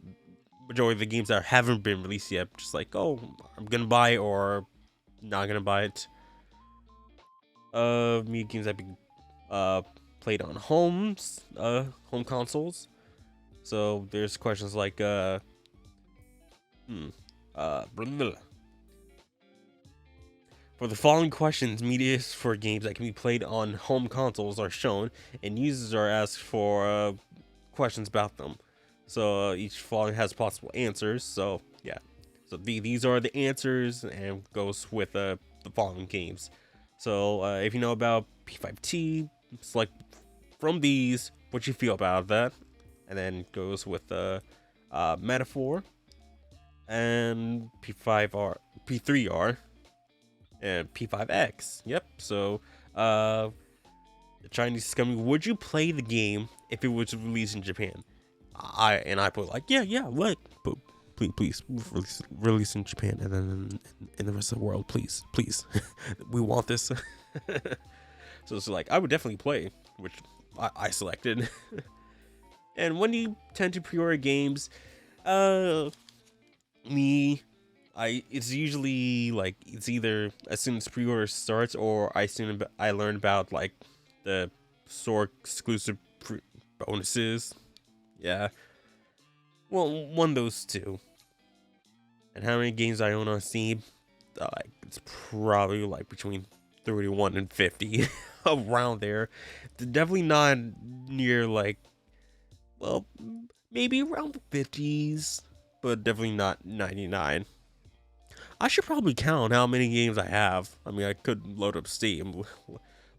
Majority of the games that haven't been released yet, just like, oh, I'm gonna buy it or not gonna buy it. Me games that be played on home consoles. So there's questions like blah, blah. For the following questions, media for games that can be played on home consoles are shown, and users are asked for questions about them. So each following has possible answers. So yeah, so these are the answers, and goes with the following games. So if you know about P5T, select from these what you feel about that, and then goes with the Metaphor and P5R, P3R, and P5X. Yep. So the Chinese is coming. Would you play the game if it was released in Japan? I put like yeah, like, but please release in Japan, and then in the rest of the world, please, we want this. So it's like I would definitely play, which I selected. And when you tend to pre-order games, it's usually like it's either as soon as pre-order starts, or I learn about like the store exclusive bonuses. Yeah, well, one of those two. And how many games I own on Steam? Like it's probably like between 31 and 50, around there. Definitely not near like, well, maybe around the 50s, but definitely not 99. I should probably count how many games I have. I mean, I could load up Steam.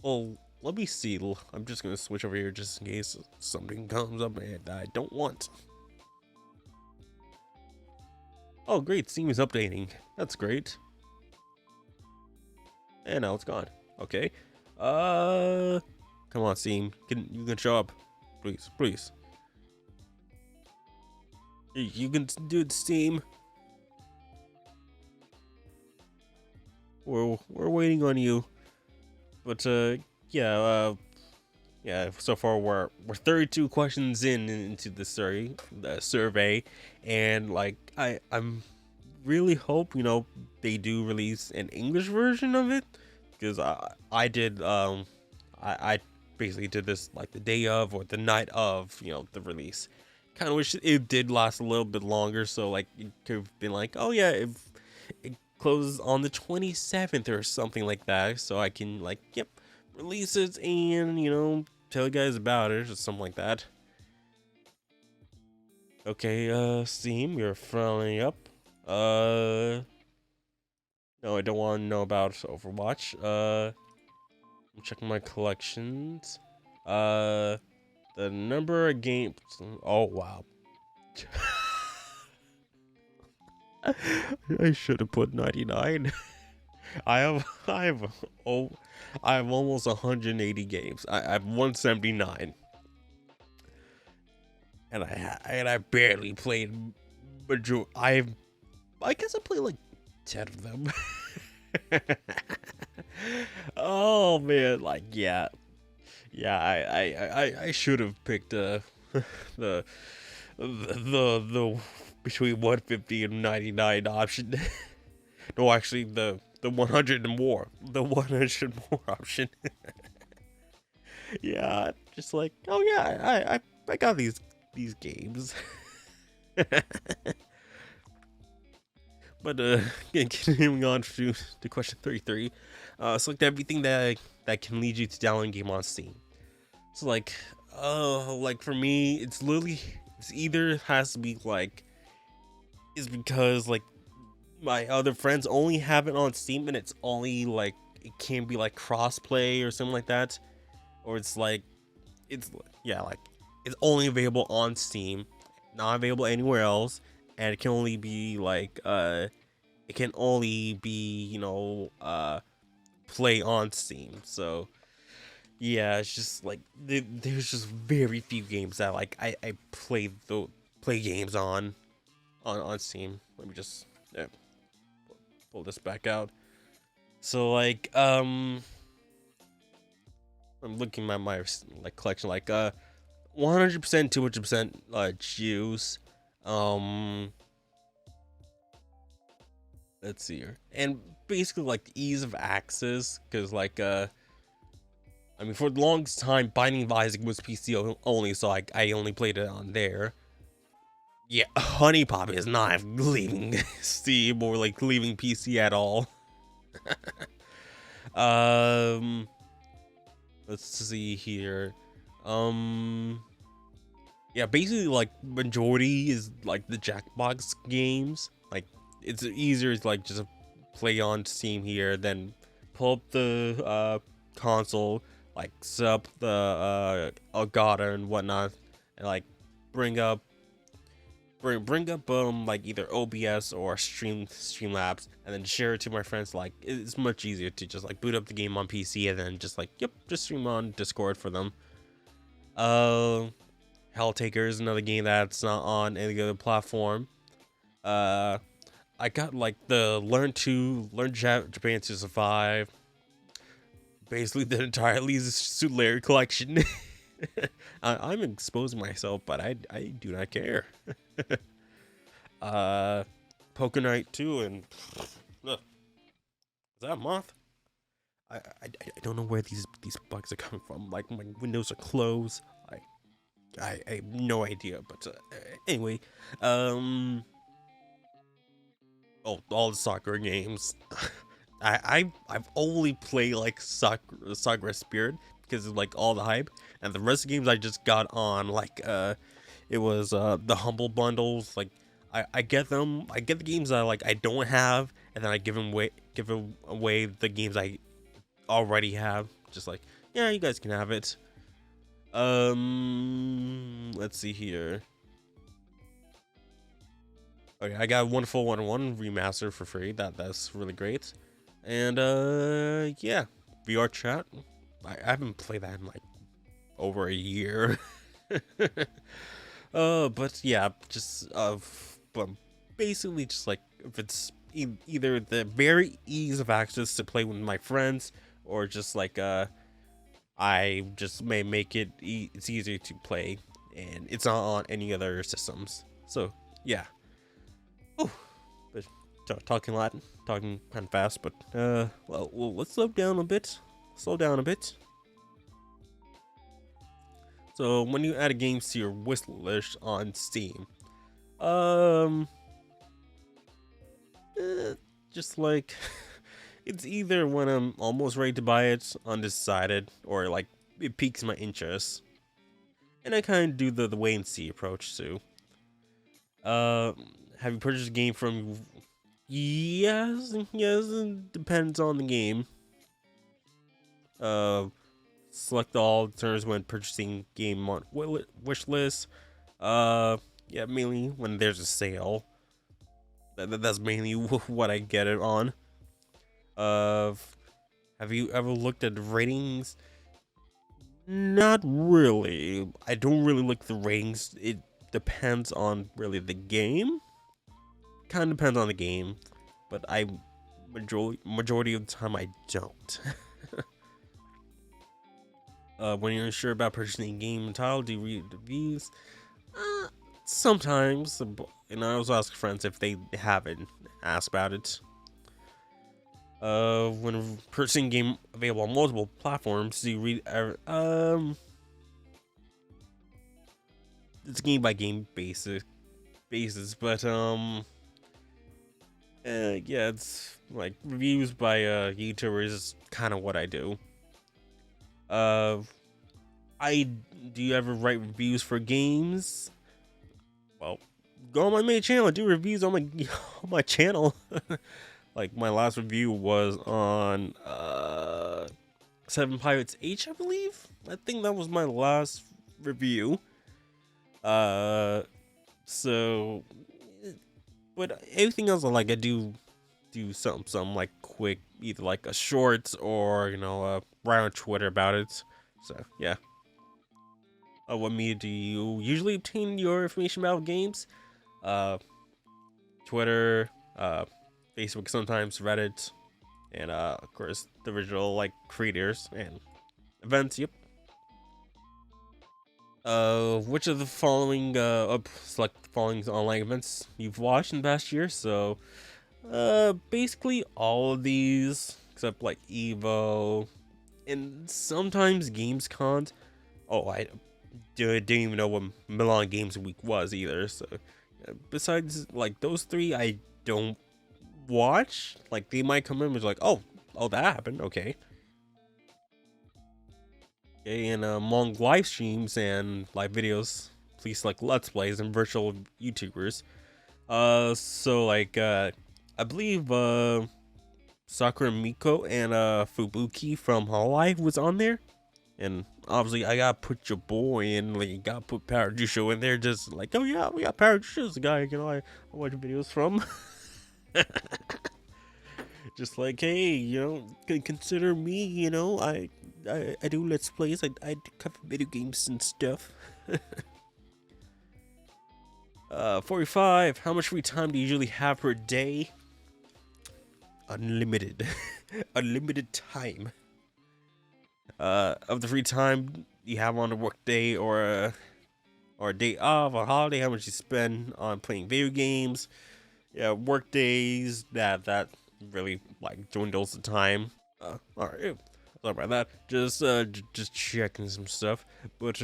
Well, let me see. I'm just gonna switch over here just in case something comes up and I don't want. Oh, great. Steam is updating. That's great. And now it's gone. Okay. Come on, Steam. You can show up, please. You can do it, Steam. We're waiting on you. But yeah. So far we're 32 questions into the survey, and like I'm really hope they do release an English version of it, because I did I basically did this like the day of or the night of the release. Kind of wish it did last a little bit longer, so like it could have been like, oh yeah, if it closes on the 27th or something like that, so I can like release it and tell you guys about it or something like that. Okay, Steam, you're following up. No, I don't want to know about Overwatch. I'm checking my collections. The number of games. Oh wow. I should have put 99. I have almost 180 games. I have 179. And I barely played I guess I played like 10 of them. Oh man, like yeah, I should have picked the between 150 and 99 option. No, actually the 100 and more, the 100 more option. Yeah, just like, oh yeah, I got these games. But continuing on to question 33, select everything that can lead you to download a game on Steam. So like for me, it's either has to be like, is because like my other friends only have it on Steam, and it's only like it can be like crossplay or something like that, or it's like it's only available on Steam, not available anywhere else, and it can only be like play on Steam. So yeah, it's just like there's just very few games that like I play games on Steam. Let me just pull this back out. So like I'm looking at my like collection, like 100%, 200% juice. Um, let's see here, and basically like the ease of access, because like I mean, for the longest time, Binding of Isaac was PC only, so I only played it on there. Yeah, Honey Pop is not leaving Steam or like leaving PC at all. um, let's see here. Um, yeah, basically like majority is like the Jackbox games. Like it's easier to like just play on Steam here, then pull up the console, like set up the Elgato and whatnot, and like bring up like either OBS or Streamlabs, and then share it to my friends. Like it's much easier to just like boot up the game on PC and then just like just stream on Discord for them. Helltaker is another game that's not on any other platform. I got like the Learn Japan to Survive, basically the entire Lisa Larry collection. I'm exposing myself, but I do not care. Poker Night 2 and is that a moth? I don't know where these bugs are coming from. Like my windows are closed. I have no idea, but anyway, oh, all the soccer games. I've only played like Soccer Spirit because of like all the hype, and the rest of the games I just got on like it was the humble bundles. Like I get them, I get the games I don't have, and then I give away the games I already have. Just like, yeah, you guys can have it. Let's see here. Okay, I got Wonderful 101 remaster for free. That's really great. And yeah, VR chat. I haven't played that in like over a year. But yeah, just but basically just like if it's either the very ease of access to play with my friends, or just like I just may make it it's easier to play, and it's not on any other systems. So yeah. Oh, but talking Latin, talking kind of fast, but well, let's slow down a bit. Slow down a bit. So when you add a game to your wish list on Steam, just like it's either when I'm almost ready to buy it, undecided, or like it piques my interest, and I kind of do the wait and see approach too. Have you purchased a game from? Yes, it depends on the game. Select all terms when purchasing game on wish list. Yeah, mainly when there's a sale. That's mainly what I get it on. Have you ever looked at ratings? Not really. I don't really look at the ratings. It depends on really the game. Kind of depends on the game, but majority of the time I don't. When you're unsure about purchasing a game and title, do you read reviews? Sometimes, and I also ask friends if they haven't asked about it. When purchasing a game available on multiple platforms, do you read? It's game by game basis, but yeah, it's like reviews by YouTubers is kind of what I do. Do you ever write reviews for games? Well, go on my main channel. I do reviews on my on my channel. Like my last review was on Seven Pirates H, I believe. I think that was my last review. So, but everything else I do some like quick, either like a shorts or write on Twitter about it. So yeah. What media do you usually obtain your information about games? Twitter, Facebook, sometimes Reddit, and of course the original like creators and events. Yep. Which of the following select the following online events you've watched in the past year? So, basically all of these except like Evo and sometimes Gamescom. Oh, I didn't even know what Milan Games Week was either. So, besides like those three, I don't watch. Like they might come in and be like, oh, that happened. Okay. Okay, and among live streams and live videos, please select Let's Plays and virtual YouTubers. So like, I believe Sakura Miko and Fubuki from Hololive was on there, and obviously I gotta put your boy in, like, gotta put Parajusho in there, just like, oh yeah, we got Parajusho's the guy, I watch videos from. Just like, hey, consider me, I do Let's Plays, I cover video games and stuff. 45, how much free time do you usually have per day? Unlimited. Unlimited time. Of the free time you have on a work day or a day off, a holiday, how much you spend on playing video games. Yeah, work days, that really like dwindles the time. Alright, sorry about that. Just checking some stuff. But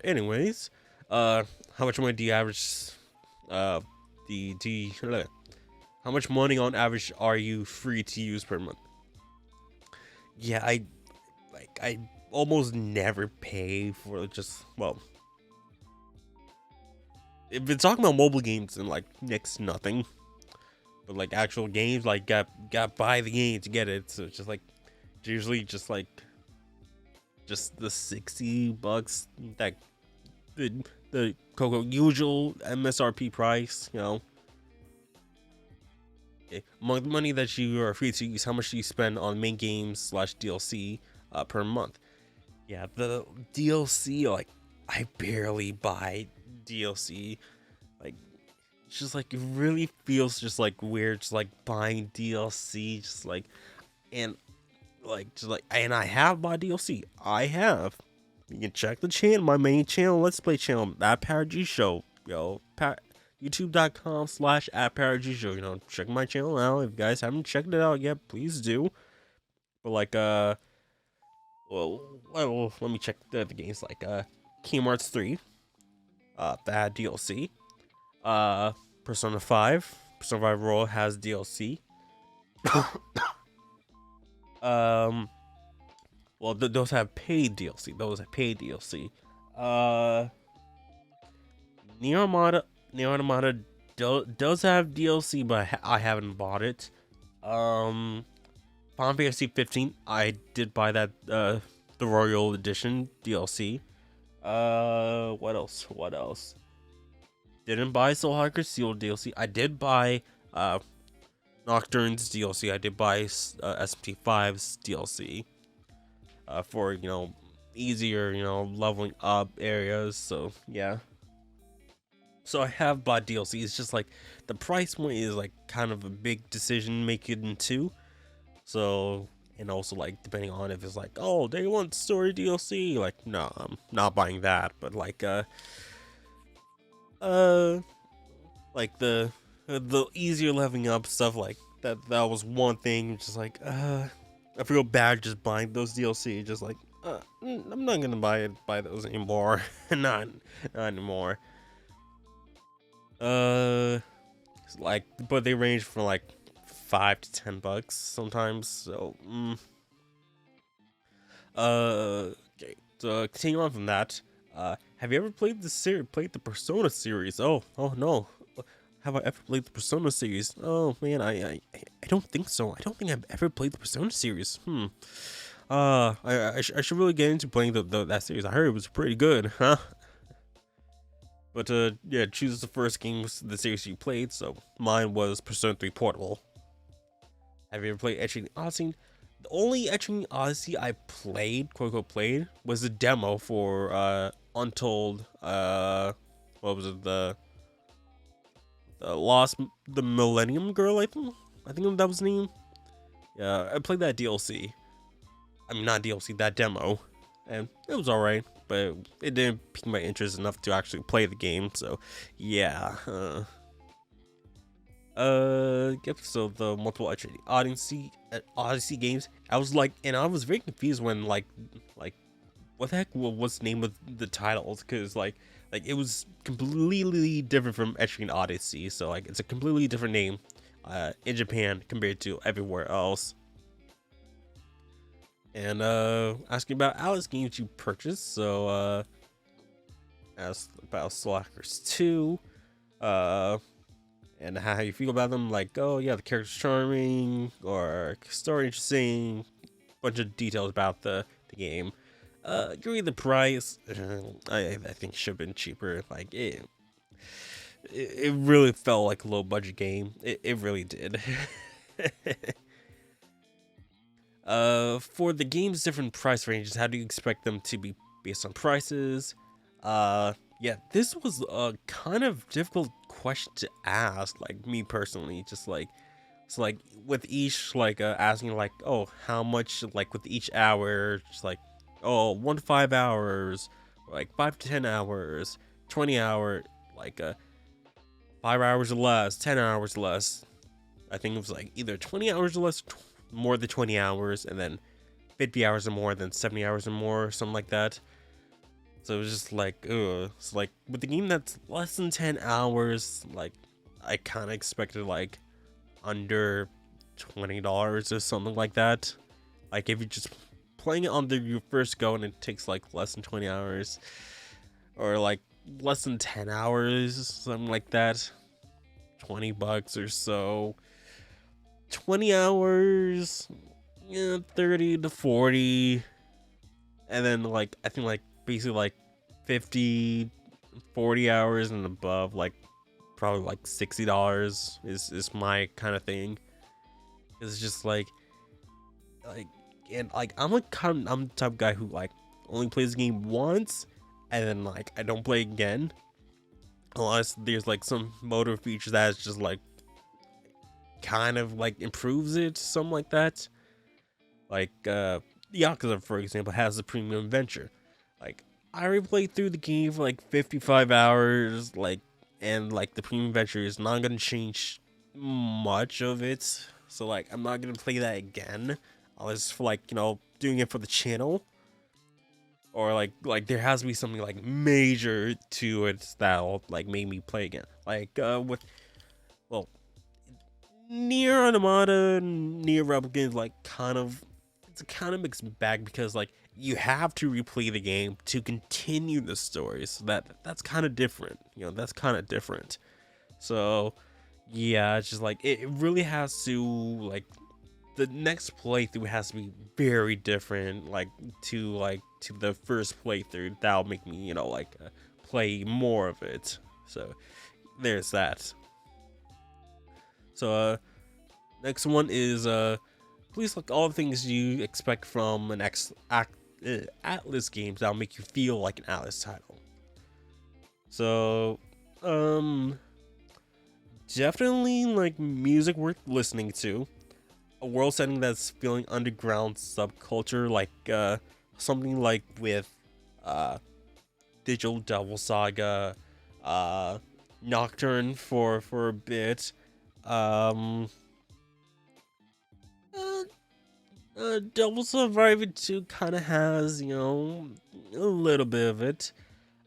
anyways, how much money do you average? How much money on average are you free to use per month? Yeah, I almost never pay for just, well, if it's talking about mobile games, then like next to nothing. But like actual games, like got buy the game to get it. So it's just like usually just the $60 that the Coco usual MSRP price, Okay. Among the money that you are free to use, how much do you spend on main games / DLC per month? Yeah, the DLC, like, I barely buy DLC. Like, it's just like, it really feels just like weird, just like buying DLC, just like, and I have bought DLC. I have. You can check the channel, my main channel, Let's Play channel, that Parag Show, youtube.com/@ParaGShow. Check my channel out. If you guys haven't checked it out yet, please do. But like, well, let me check the games, like Kingdom Hearts 3, that had DLC. Persona 5 Royal has DLC. Well, those have paid DLC. Nier Automata does have DLC, but I haven't bought it. Final Fantasy 15, I did buy that, the Royal Edition DLC. What else? Didn't buy Soul Hiker Sealed DLC. I did buy Nocturne's DLC. I did buy SMT5's DLC. For easier leveling up areas. So yeah. So I have bought DLC. It's just like the price point is like kind of a big decision making too. So, and also like depending on if it's like, oh, day one story DLC, like no, I'm not buying that. But like like the easier leveling up stuff, like that was one thing. Just like I feel bad just buying those DLC. Just like I'm not gonna buy those anymore. not anymore. Like, but they range from like $5 to $10 sometimes. So okay. So continuing on from that, have you ever played the Persona series? Oh no. Have I ever played the Persona series? Oh man, I don't think so. I don't think I've ever played the Persona series. I should really get into playing that series. I heard it was pretty good, huh? But yeah, choose the first game the series you played. So mine was Persona 3 Portable. Have you ever played Etching Odyssey? The only Etching Odyssey I played, quote unquote played, was the demo for Untold. What was it? The Millennium Girl, I think that was the name. Yeah, I played that DLC. I mean, not DLC, that demo, and it was alright, but it didn't pique my interest enough to actually play the game. So, yeah. Yep. So the multiple Odyssey games. I was like, and I was very confused when like, what the heck was the name of the titles? Because like it was completely different from Etrian Odyssey. So like, it's a completely different name, in Japan compared to everywhere else. And asking about Atlus games you purchased. So asked about Slackers 2. And how you feel about them. Like, oh yeah, the character's charming, or story interesting. Bunch of details about the game. Agree the price. I think should have been cheaper. Like it really felt like a low budget game. It really did. For the game's different price ranges, how do you expect them to be based on prices? Yeah, this was a kind of difficult question to ask. Like me personally, just like it's like with each like asking like, oh, how much like with each hour, just like, oh, 1 to 5 hours, or like 5 to 10 hours, 20 hour, like 5 hours or less, 10 hours or less. I think it was like either 20 hours or less, more than 20 hours, and then 50 hours or more, than 70 hours or more, or something like that. So it was just like, ugh. It's like with the game that's less than 10 hours, like I kind of expected like under $20 or something like that. Like if you're just playing it on your first go and it takes like less than 20 hours, or like less than 10 hours, something like that, $20 or so. 20 hours, yeah, 30 to 40, and then like I think like basically like 50, 40 hours and above, like probably like $60 is my kind of thing. It's just like and like I'm the type of guy who like only plays the game once, and then like I don't play again unless there's like some motor feature that is just like kind of like improves it, something like that. Like Yakuza, for example, has the premium adventure. Like I already played through the game for like 55 hours, like, and like the premium adventure is not gonna change much of it. So like I'm not gonna play that again, unless for like, you know, doing it for the channel, or like there has to be something like major to it that'll like make me play again. Like with, well, Near Automata, Near Replicant, like it's a kind of mixed bag, because like you have to replay the game to continue the story, so that's kind of different. You know, that's kind of different. So yeah, it's just like it really has to, like, the next playthrough has to be very different, like to the first playthrough. That'll make me, you know, like play more of it. So there's that. So next one is please look all the things you expect from an Atlus games that'll make you feel like an Atlus title. So definitely like music worth listening to, a world setting that's feeling underground subculture, like something like with Digital Devil Saga, Nocturne for a bit, Devil Survivor 2 kind of has, you know, a little bit of it.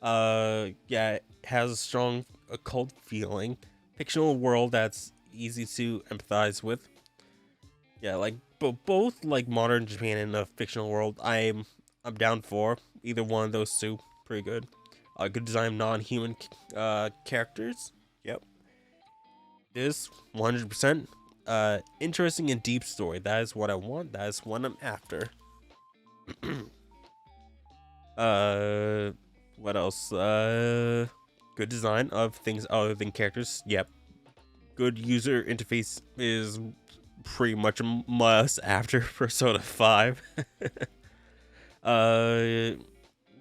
Yeah, it has a strong occult feeling, fictional world that's easy to empathize with. Yeah, like both like modern Japan and a fictional world, I'm down for either one of those two. Pretty good. Good design of non-human characters. Yep. This 100%. Interesting and deep story. That is what I want. That is what I'm after. What else? Good design of things other than characters. Yep. Good user interface is pretty much a must after Persona 5.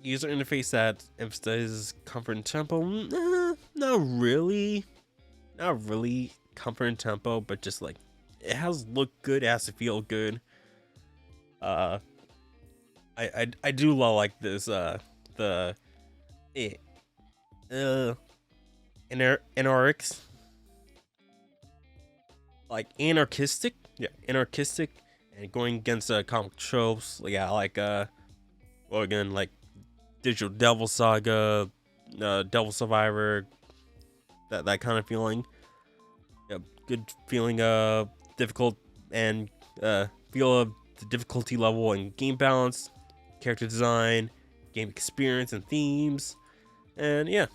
User interface that emphasizes comfort and tempo. Not really. Not really comfort and tempo, but just like it has to look good, it has to feel good. Uh, I do love like this the eh, uh anarchics, like anarchistic, and going against comic tropes. Yeah, like well again like Digital Devil Saga, Devil Survivor, that kind of feeling. Yeah, good feeling. Difficult and feel of the difficulty level and game balance, character design, game experience and themes, and yeah.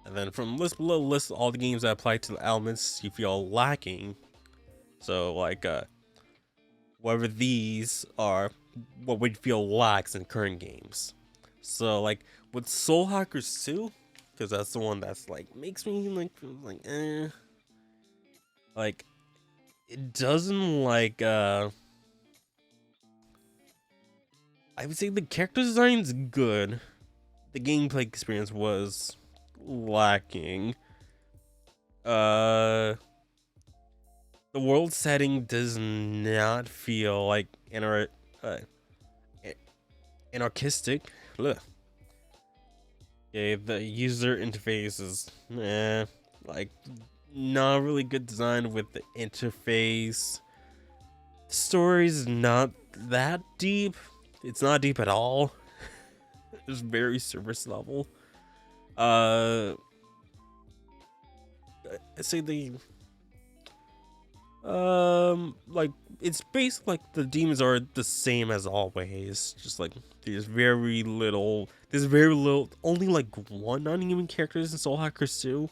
And then from list below, list all the games that apply to the elements you feel lacking. So like whatever these are, what would you feel lacks in current games. So like with Soul Hackers 2, because that's the one that's like makes me like like it doesn't like I would say the character design's good. The gameplay experience was lacking. The world setting does not feel like anarchistic. Ugh. Okay, the user interface is like not really good design with the interface. The story's not that deep. It's not deep at all. It's very surface level. I say the like it's basically like the demons are the same as always. Just like there's very little, only like one non-human characters in Soul Hackers 2.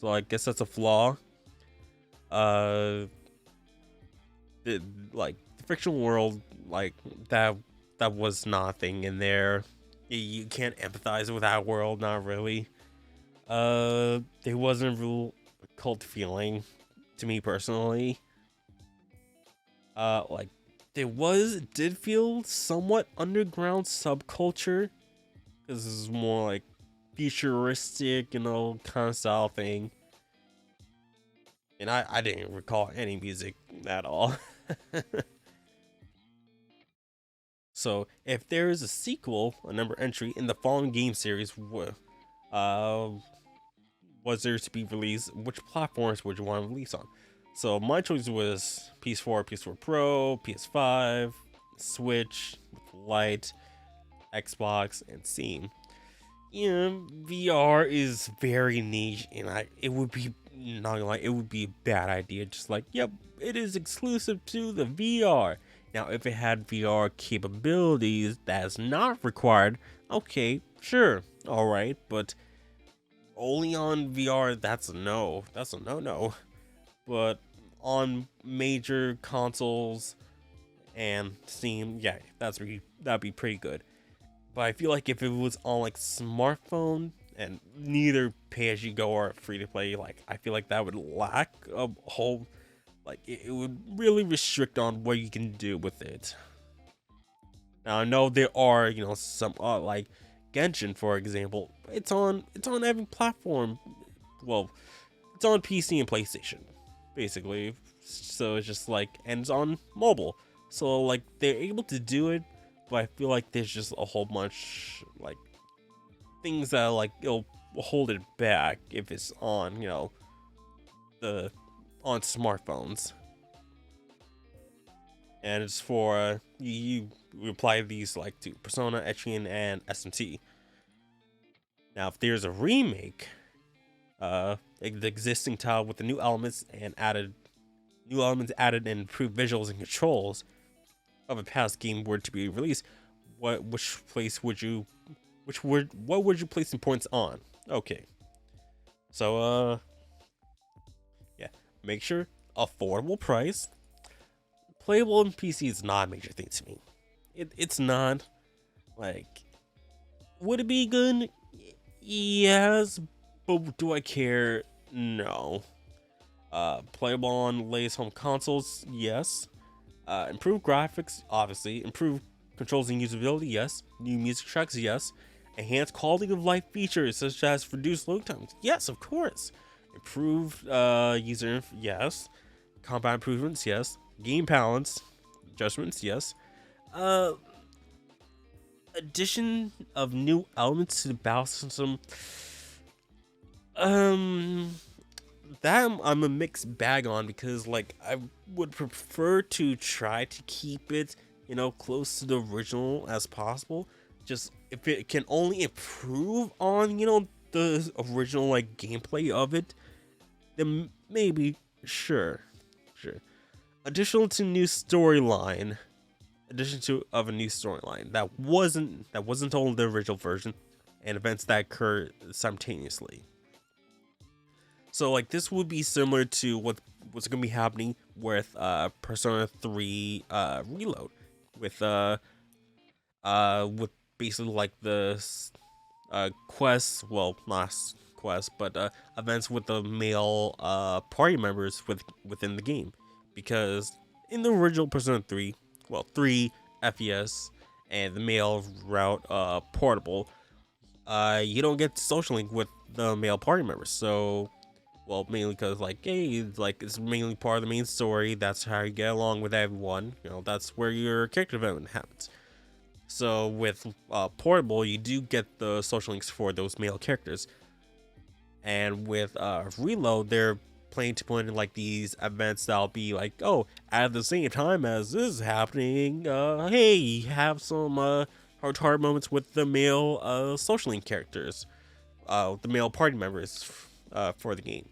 So I guess that's a flaw. Like the fictional world, like that was nothing in there. You can't empathize with that world, not really. There wasn't a real cult feeling to me personally. Like did feel somewhat underground subculture, because this is more like futuristic, kind of style thing. And I didn't recall any music at all. So if there is a sequel, a number entry in the following game series, was there to be released, which platforms would you want to release on? So my choice was PS4, PS4 Pro, PS5, Switch, Lite, Xbox, and Steam. Yeah, VR is very niche, and it would be, not gonna lie, it would be a bad idea. Just like, yep, it is exclusive to the VR. Now, if it had VR capabilities that's not required, okay, sure, all right, but only on VR, that's a no. That's a no-no. But on major consoles and Steam, yeah, that'd be pretty good. But I feel like if it was on like smartphone and neither pay-as-you-go or free-to-play, like I feel like that would lack a whole, like it would really restrict on what you can do with it. Now I know there are, some like Genshin, for example. It's on every platform. Well, it's on PC and PlayStation, basically. So it's just like, and it's on mobile. So like they're able to do it, but I feel like there's just a whole bunch like things that like it'll hold it back if it's on, on smartphones. And it's for you apply these like to Persona, Etrian, and SMT. Now, if there's a remake, the existing tile with the new elements added and improved visuals and controls of a past game were to be released, what would you place importance on? Okay, so yeah, make sure affordable price. Playable on PC is not a major thing to me. It's not. Like, would it be good? Yes, but do I care? No. Playable on latest home consoles? Yes. Improved graphics? Obviously. Improved controls and usability? Yes. New music tracks? Yes. Enhanced quality of life features such as reduced load times? Yes, of course. improved yes, combat improvements, yes, game balance adjustments, yes, uh, addition of new elements to the battle system. That I'm a mixed bag on, because like I would prefer to try to keep it, close to the original as possible. Just if it can only improve on, the original like gameplay of it, then maybe sure. Additional to new storyline, addition to of a new storyline that wasn't told in the original version, and events that occur simultaneously. So like this would be similar to what's gonna be happening with Persona 3 Reload, with with basically like the quests, well not quests, but events with the male party members within the game, because in the original Persona 3, well 3 FES and the male route portable, you don't get social link with the male party members. So, well, mainly because like, hey, like it's mainly part of the main story. That's how you get along with everyone. That's where your character development happens. So with portable, you do get the social links for those male characters, and with reload, they're planning to put in like these events that'll be like, oh, at the same time as this is happening, hey, have some heart moments with the male social link characters, the male party members for the game.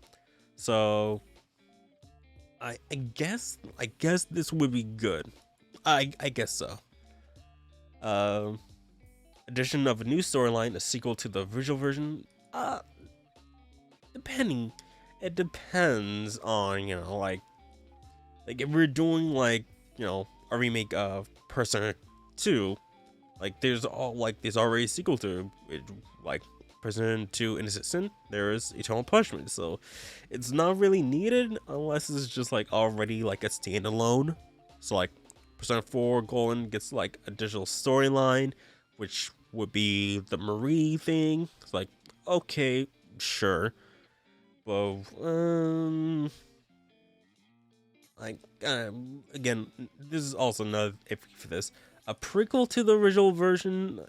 So I guess this would be good. I guess so. Addition of a new storyline, a sequel to the original version. Depending, it depends on like if we're doing like a remake of Persona 2, like there's already a sequel to it, like Persona 2 Innocent Sin. There is Eternal Punishment, so it's not really needed unless it's just like already like a standalone. So like Persona 4 Golden gets like additional storyline, which would be the Marie thing. It's like, okay, sure. But like again, this is also another iffy for this. A prequel to the original version,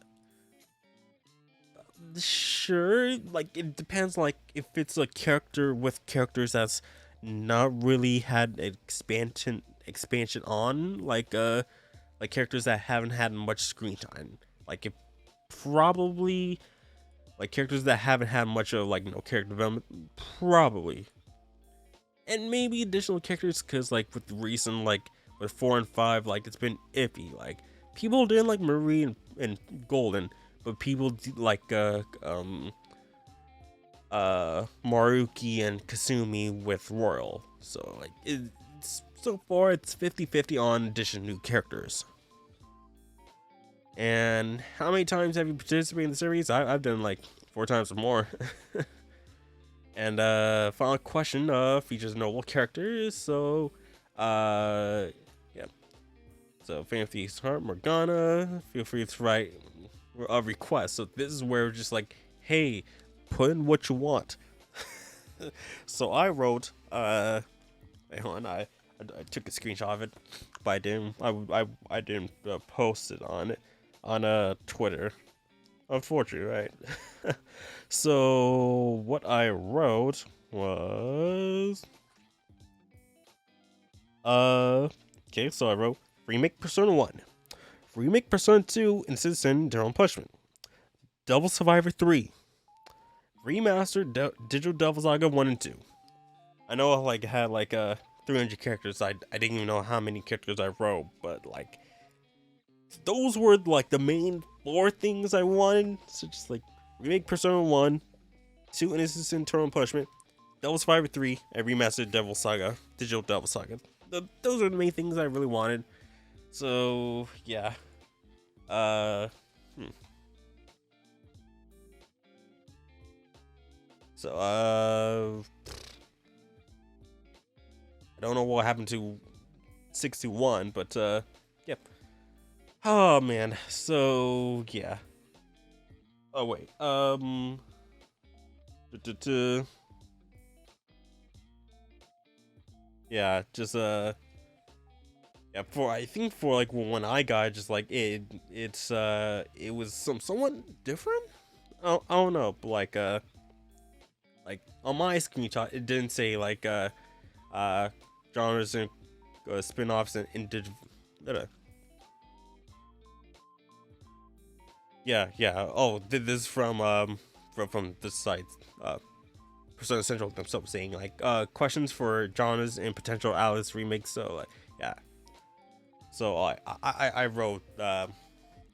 sure. Like it depends. Like if it's a character with characters that's not really had expansion on, like characters that haven't had much screen time. Like it probably, like characters that haven't had much of like no character development, probably. And maybe additional characters, because like with recent, like with 4 and 5, like it's been iffy. Like people didn't like Marie and Golden, but people like Maruki and Kasumi with Royal. So like it's so far it's 50-50 on addition new characters. And how many times have you participated in the series? I've done like 4 times or more. And final question features noble characters. So yeah. So Fantasy's Heart Morgana, feel free to write a request. So this is where we're just like, hey, put in what you want. So I wrote wait, hold on, I took a screenshot of it, but I didn't post it on Twitter, unfortunately, right? So what I wrote was okay, so I wrote remake Persona 1, remake Persona 2 and Citizen Eternal Punishment, Devil Survivor 3, remastered Digital Devil Saga 1 and 2. I know I like had like 300 characters. I didn't even know how many characters I wrote, but like those were like the main 4 things I wanted. So just like remake Persona 1, 2 Innocent Eternal Punishment, Devil Survivor 3, and remastered Devil Saga, Digital Devil Saga. Those are the main things I really wanted. So yeah. So I don't know what happened to 61, but yep. Oh man. So yeah. Oh wait. yeah, just yeah, for I think for like when I got just like it was somewhat different. I don't know, but like on my screenshot it didn't say like uh genres and spin-offs and yeah. Oh, this is from this site, Persona Central themselves, saying like questions for genres and potential Alice remakes. So like yeah, so I wrote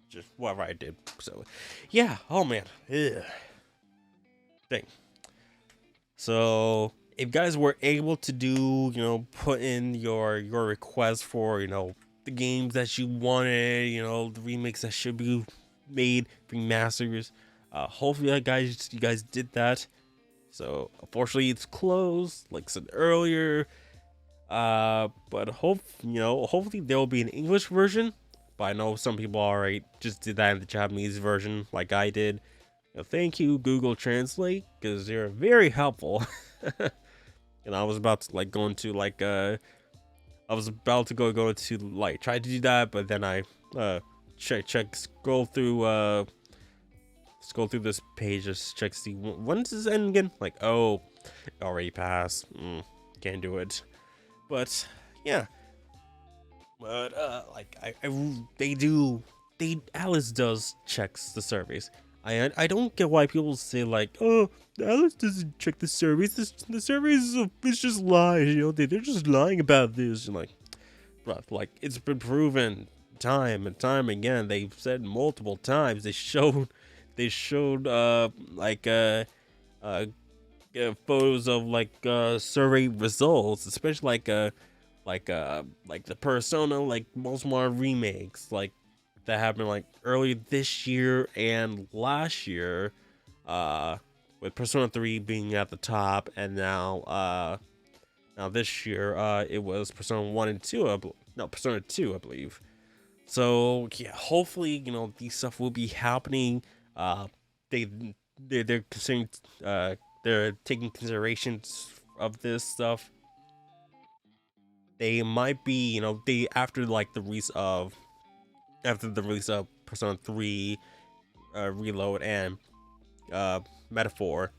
just whatever I did. So yeah, oh man, ugh. Dang. So if you guys were able to do, put in your request for, the games that you wanted, the remakes that should be made, remasters. Hopefully, you guys did that. So unfortunately, it's closed, like I said earlier. But hopefully there will be an English version. But I know some people already just did that in the Japanese version, like I did. Thank you, Google Translate, because they're very helpful. And I was about to like go into like I was about to go to like try to do that, but then I scroll through this page, just check to see when does this end again. Like, oh, it already passed. Can't do it. But yeah, but like Alice does checks the surveys. I don't get why people say like, oh, Alice doesn't check the surveys. The surveys is just lies. They're just lying about this. And like, bruh, like it's been proven time and time again. They've said multiple times. They showed photos of like survey results, especially like the Persona like most modern remakes like that happened like early this year and last year, with Persona 3 being at the top, and now this year it was Persona 1 and 2, Persona 2, I believe. So yeah, hopefully these stuff will be happening. uh they they're considering, they're taking considerations of this stuff. They might be, they after the release of Persona 3 Reload and Metaphor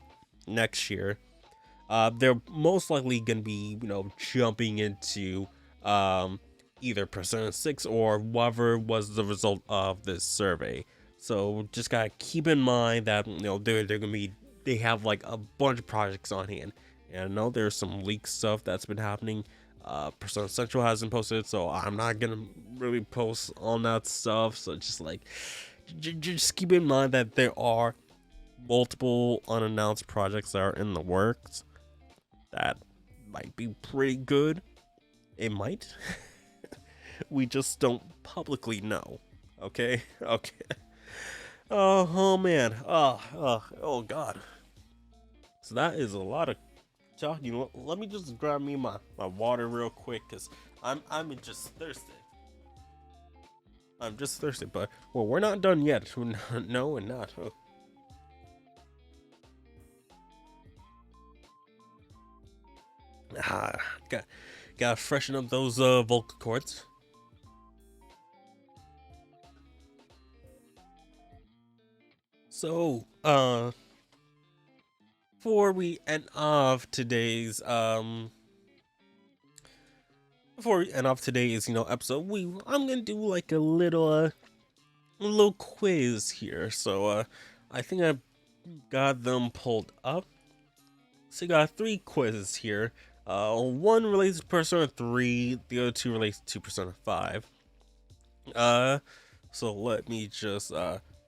next year, they're most likely gonna be, jumping into either Persona 6 or whatever was the result of this survey. So just gotta keep in mind that they're gonna be, they have like a bunch of projects on hand. And I know there's some leak stuff that's been happening. Persona Central hasn't posted, so I'm not gonna really post on that stuff. So just like, just keep in mind that there are multiple unannounced projects that are in the works that might be pretty good. It might. We just don't publicly know. Okay? Okay. Oh man. Oh god. So that is a lot of talking. Let me just grab me my water real quick, because I'm just thirsty. I'm just thirsty, but well, we're not done yet. No, we're not. Ah, gotta freshen up those vocal cords. So, before we end off today's episode, I'm gonna do like a little quiz here. So I think I got them pulled up. So I got 3 quizzes here. One relates to Persona 3, the other 2 relates to Persona 5. So let me just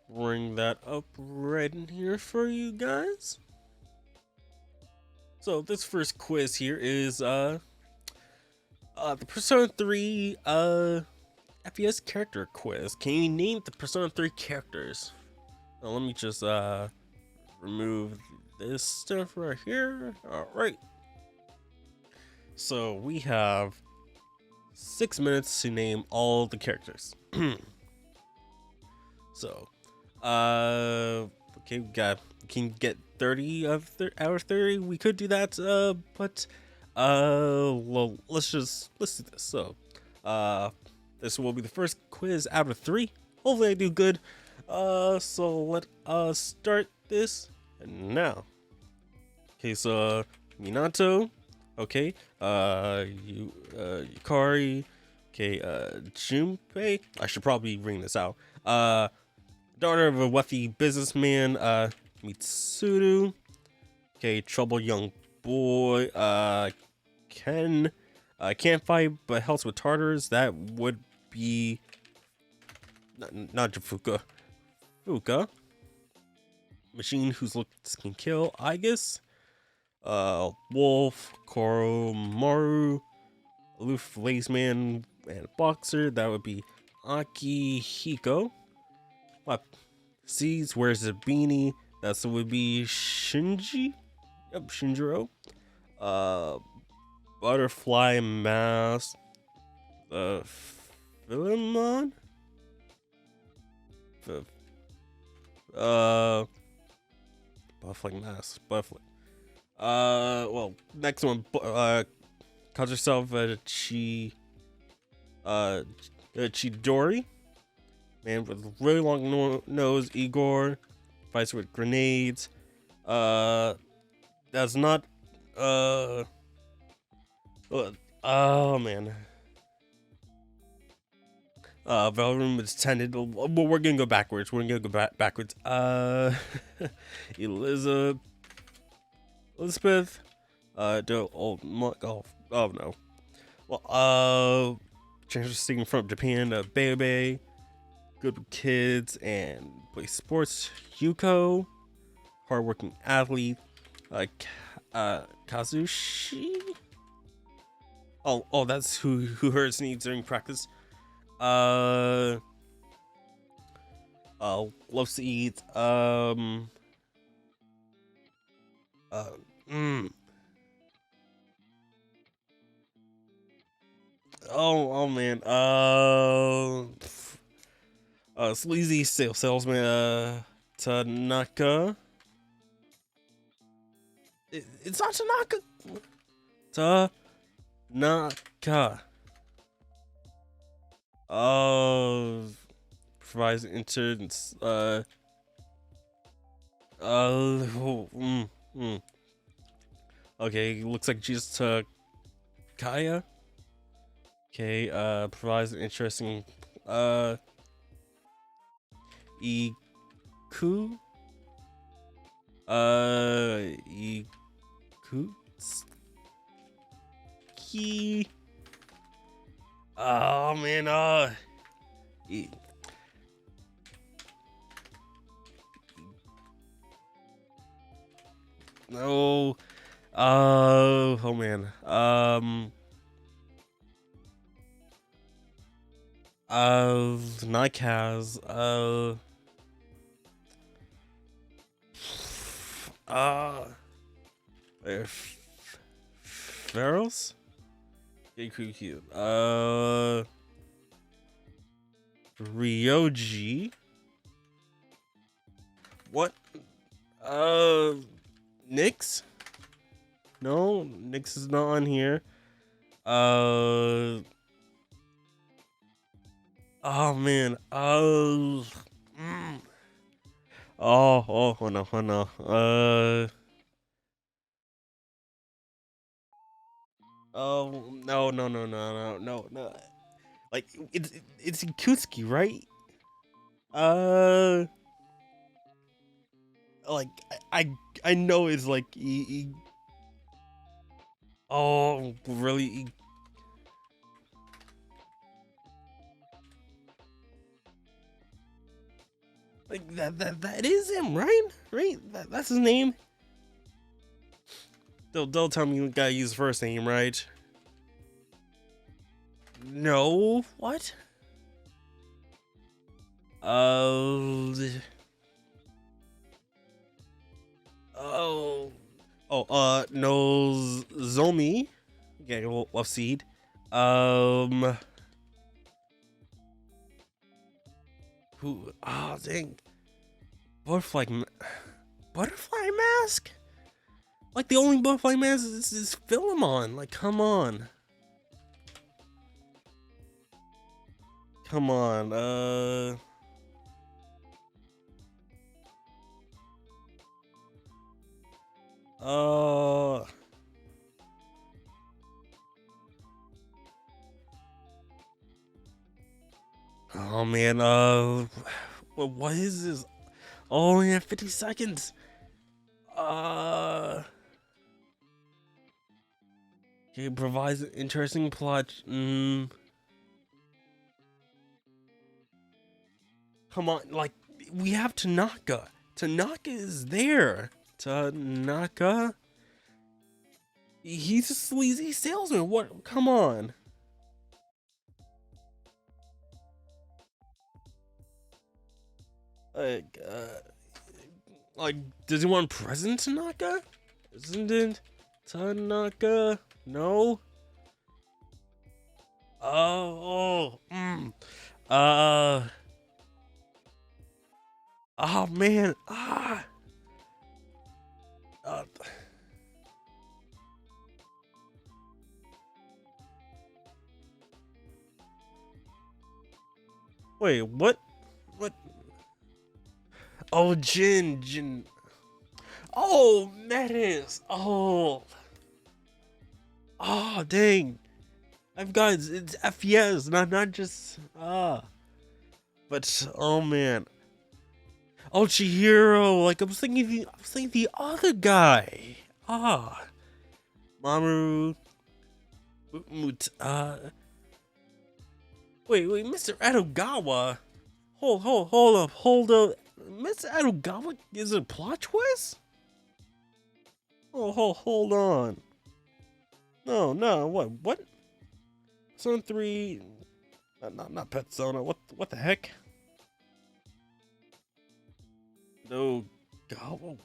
bring that up right in here for you guys. So this first quiz here is the Persona 3 FPS character quiz. Can you name the Persona 3 characters? Now, let me just remove this stuff right here. Alright. So we have 6 minutes to name all the characters. So, okay, we can get 30 out of 30. We could do that, but Well, let's do this. So, this will be the first quiz out of 3. Hopefully, I do good. So let us start this now. Okay, so Minato. Okay, Yukari. Okay, Junpei. I should probably ring this out. Daughter of a wealthy businessman. Mitsuru. Okay, troubled young boy. Ken. Can't fight but helps with Tartars. That would be not Fuka. Fuka. Machine whose looks can kill, I guess. Wolf, Koromaru, aloof laceman, and boxer. That would be Akihiko. What? Sees wears a beanie. That would be Shinji. Yep, Shinjiro. Butterfly mask. Philemon. Butterfly mask. Butterfly. Well, next one. Calls herself Chidori. Man with a really long nose. Igor fights with grenades. That's not. Oh man. Valroom is tended. Well, we're gonna go backwards. Backwards. Elizabeth. Oh no. Well, transitioning from Japan to Bebe. Good with kids and plays sports. Yuko. Hardworking athlete. Kazushi. Oh, that's who hurts needs during practice. Loves to eat. Oh man. Sleazy salesman. Tanaka. It's not Tanaka. Tanaka. Provides interns. Okay, looks like Jesus Kaya. Okay, provides an interesting Iku. Ikutski. Oh man, no. Oh man. Nikaz. Ferals. Cute. Ryoji. What? Nyx? No, Nyx is not on here. Oh man. Oh no. Oh no. Like it's Kuski, right? Like I know it's like oh really. Like that is him, right? Right? That's his name. Don't tell me you gotta use the first name, right? No, what? Oh, no, Zomi. Okay, well, left seed. Who? Oh, dang. Butterfly mask? Like, the only butterfly man is Philemon. Like, come on. Come on, oh man, what is this? Oh yeah, 50 seconds. It provides an interesting plot. Come on, like, we have Tanaka. Tanaka is there. Tanaka. He's a sleazy salesman. What? Come on. Like, does he want President Tanaka? Isn't it Tanaka? No. Oh man. Wait, what? What? Oh, Jin. Oh, Metis. Oh, dang. I've got it's FES, not just But oh man. Oh, Chihiro. Like, I was thinking the other guy. Mamoru. Wait, Mr. Edogawa. Hold up. Mr. Edogawa is a plot twist? Oh, hold on. No, what? Persona 3, not Persona. What the heck? No, God,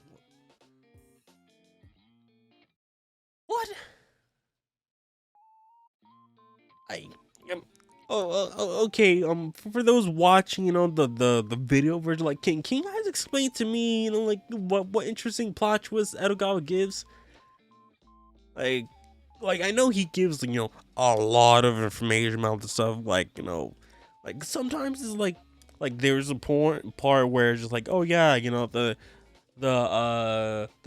what? Okay. For those watching, the video version, like, can you guys explain to me, like, what interesting plot twist Edogawa gives? Like, I know he gives, a lot of information about the stuff, like, like, sometimes it's like there's a part where it's just like, oh yeah, the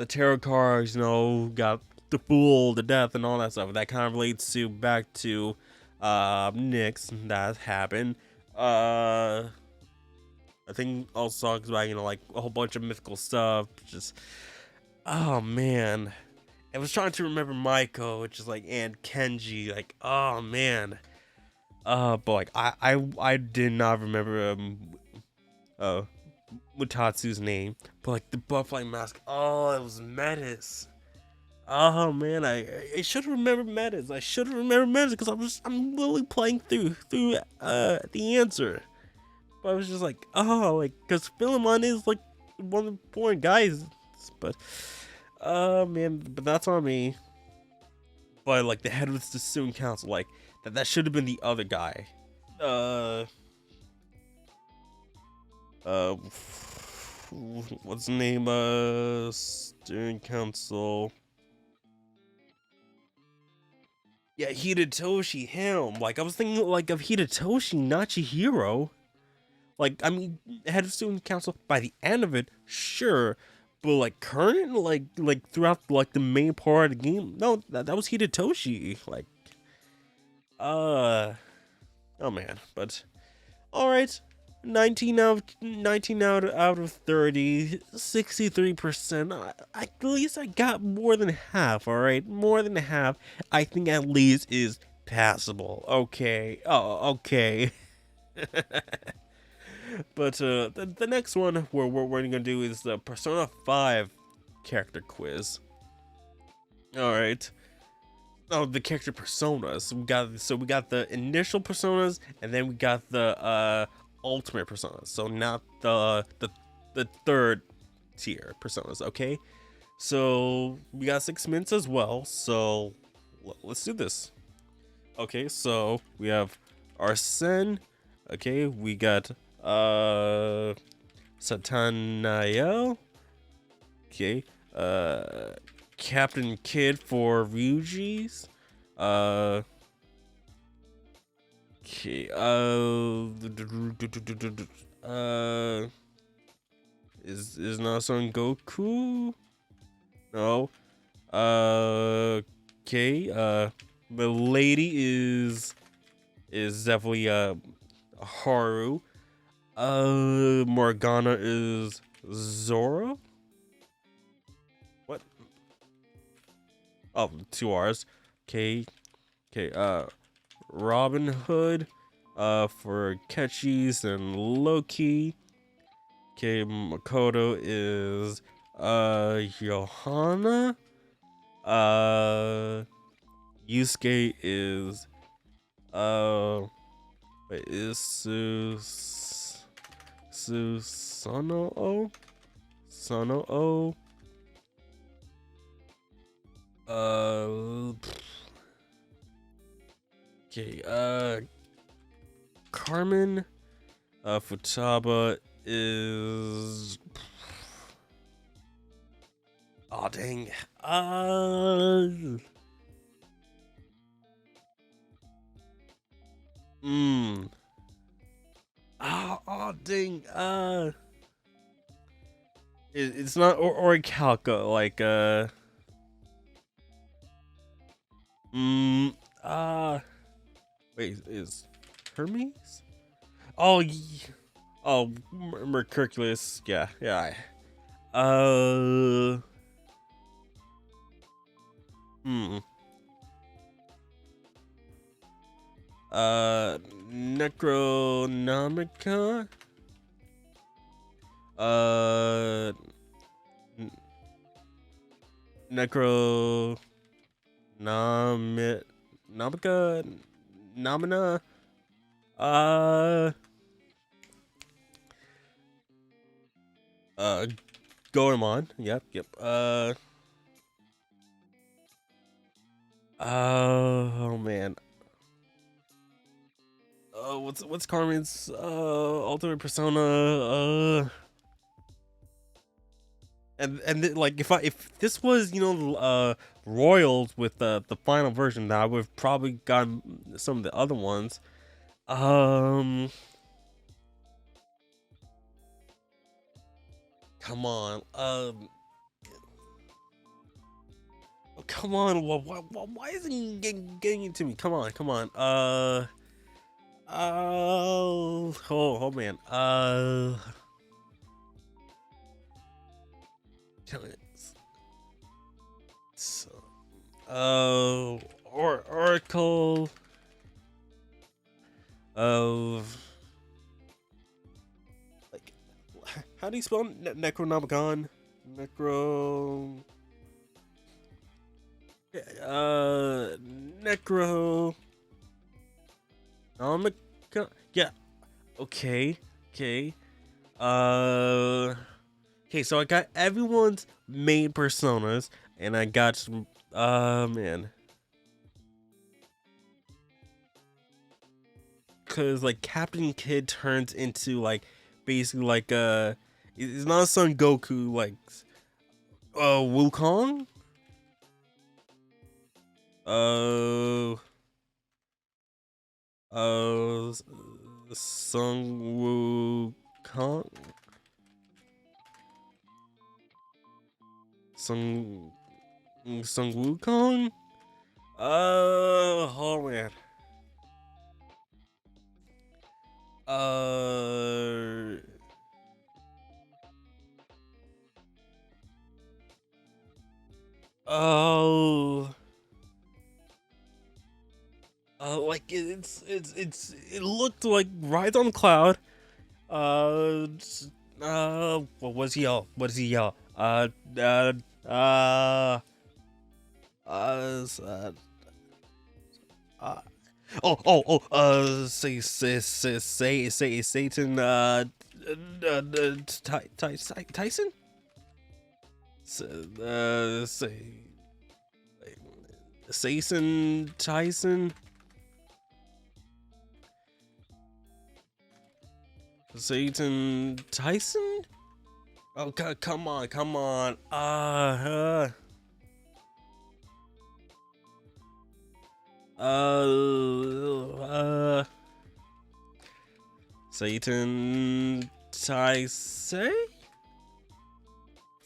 tarot cards, got the fool, the death, and all that stuff. That kind of relates to back to Nyx that happened. I think also talks about, like, a whole bunch of mythical stuff. Just, oh man. I was trying to remember Maiko, which is like, and Kenji, like, oh man. But like, I did not remember Mutatsu's name, but like the butterfly mask. Oh, it was Metis. Oh man, I should have remembered Metis. Because I'm literally playing through the answer. But I was just like, oh, like, because Philemon is like one of the important guys, but. Man, but that's on me. But like, the head of the student council, like, that should have been the other guy. What's the name? Student council. Yeah, Hidetoshi, him. Like, I was thinking like of Hidetoshi, not Chihiro. Like, I mean, head of student council by the end of it, sure. But like, current, like throughout like the main part of the game, no, that was Hidetoshi. Like, oh man. But all right, 19 out of 30, 63%. At least I got more than half. All right, more than half. I think at least is passable. Okay. Oh, okay. But the next one we're gonna do is the Persona 5 character quiz. All right. Oh, the character personas. We got the initial personas, and then we got the ultimate personas. So not the third tier personas. Okay. So we got 6 minutes as well. So let's do this. Okay. So we have Arsene. Okay. We got Satanael. Okay. Captain Kidd for Ryuji's. Okay. Is not Son Goku? No. Okay. The lady is definitely Haru. Morgana is Zoro. What? Oh, 2 R's. Okay. Okay. Robin Hood. For Ketchies and Loki. Okay. Makoto is Johanna. Yusuke is wait, is Susanoo? Sanoo? Okay, Carmen Futaba is oh dang. Oh dang. It's not Orichalca, like wait, is Hermes? Oh, oh, Mercurculus. Yeah, yeah. Hmm. Necronomica. Necronomica. Nomina. Goemon. Yep. Oh man. What's Carmen's ultimate persona? Like if this was Royals with the final version, I would have probably gotten some of the other ones. Come on. Come on. Why isn't he getting into me? Come on. Oh man. Oracle of like, how do you spell Necronomicon? Necronomicon. Yeah. Okay. Okay, so I got everyone's main personas, and I got some. Man. Cause like Captain Kidd turns into like basically like it's not Son Goku, like Wukong. Son Wukong. Son Wukong. Oh man. Oh. Like it looked like Rise on Cloud. What was he all? What is he all? Say Satan. Tyson. Say Satan Tyson. Satan Tyson? Oh, come on. Satan Taisei?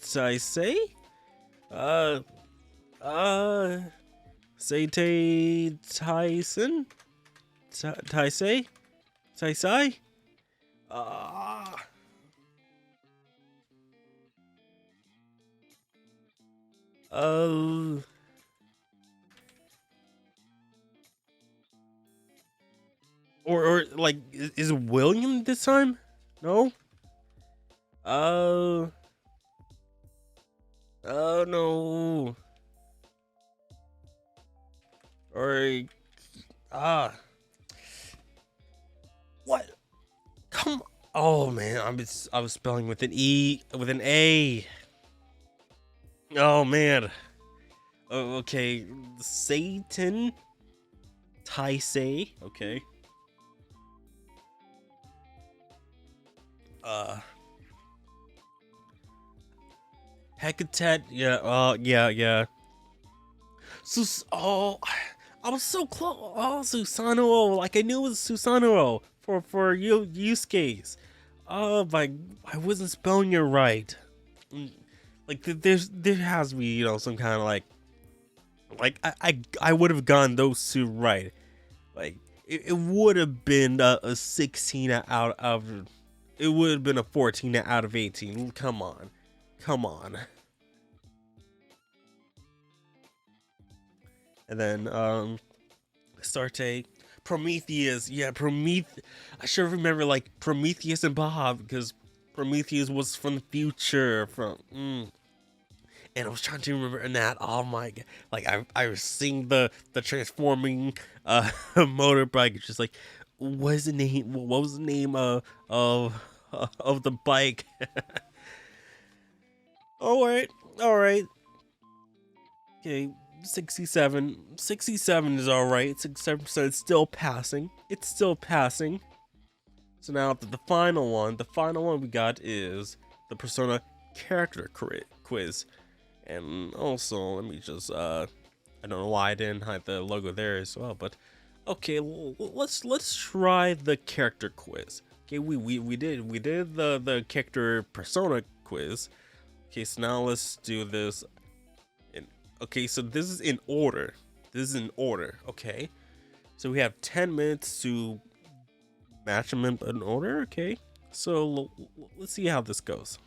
Taisei? Uh, Satan Tyson? Taisei? Taisai? Uh, uh, or like, is it William this time? No? Uh, oh no. Or, ah, what? Come, oh man, I was spelling with an E, with an A. Oh man. Oh, okay, Satan Taisei. Okay. Uh, Hecate. Yeah. Yeah. Oh, I was so close. Oh, Susanoo. Like I knew it was Susanoo for Yusuke's. Oh, but I wasn't spelling it right. Like there has to be, you know, some kind of like I would have gotten those two right. Like it would have been a 16 out of, it would have been a 14 out of 18. Come on. And then Astarte, Prometheus. Yeah, Prometheus. I should remember like Prometheus and Bob, because Prometheus was from the future. And I was trying to remember that. Oh my god! Like I was seeing the transforming motorbike. Just like, what is the name? What was the name of the bike? All right. Okay, 67. 67 is all right. 67% is still passing. It's still passing. So now the final one we got is the Persona character quiz. And also, let me just I don't know why I didn't hide the logo there as well, but okay, let's try the character quiz. Okay, we did the character persona quiz. Okay, so now let's do this. Okay, so this is in order. Okay. So we have 10 minutes to match them in order. Okay, so let's see how this goes.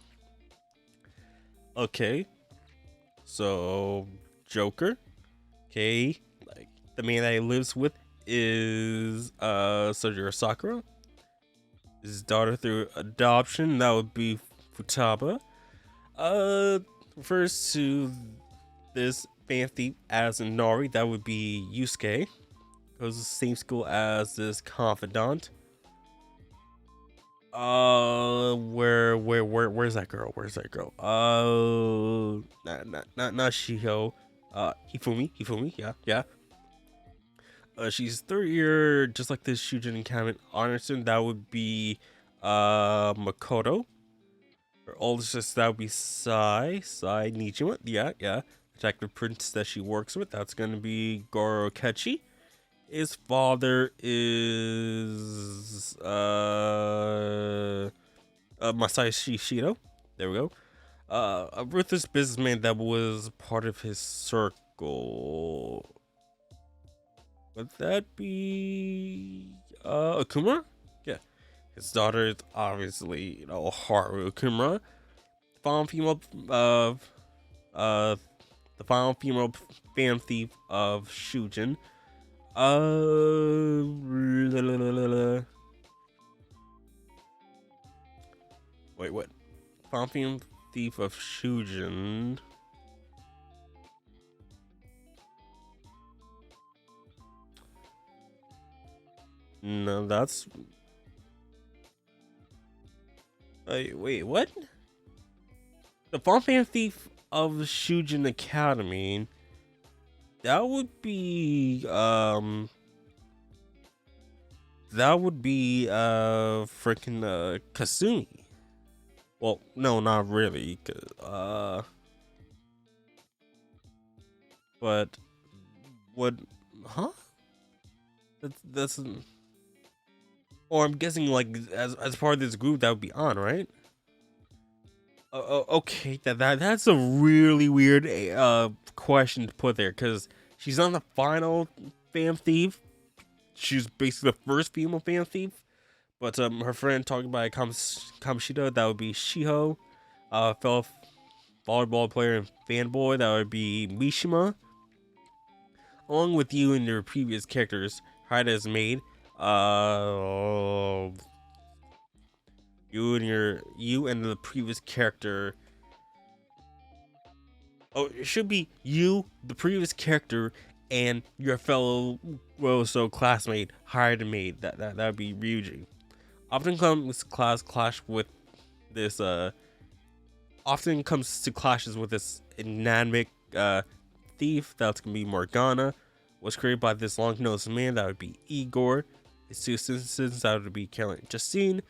Okay. So, Joker, okay, like the man that he lives with is Sojiro Sakura. His daughter through adoption, that would be Futaba. Refers to this fan thief as Nori, that would be Yusuke. Goes to the same school as this confidant. Where's that girl? Not Shiho. Hifumi, yeah. She's third year, just like this Shujin encampment Anderson. That would be Makoto. Her older sister, that would be Sai Nijima. Yeah. Detective prince that she works with, that's gonna be Goro Kechi. His father is Masashi Shido. There we go. A ruthless businessman that was part of his circle. Would that be Akuma? Yeah. His daughter is obviously, you know, Haru Akuma. The final female fan thief of Shujin. Wait, what? Final thief of Shujin. No, that's. Wait, what? The final thief of Shujin Academy. That would be freaking Kasumi. Well, no, not really. But what? Huh? That's or I'm guessing like as part of this group that would be on, right? Okay, that's a really weird question to put there because she's on the final Fam Thief. She's basically the first female Fam Thief, but her friend talking about Kamoshida, that would be Shiho. Fellow volleyball player and fanboy, that would be Mishima. Along with you and your previous characters, Haida's maid. You and the previous character. Oh, it should be you, the previous character, and your fellow classmate, hired maid. That would be Ryuji. Often comes clash with this. Often comes to clashes with this inanimate thief. That's gonna be Morgana. Was created by this long-nosed man. That would be Igor. His two citizens. That would be Carolyn and Justine.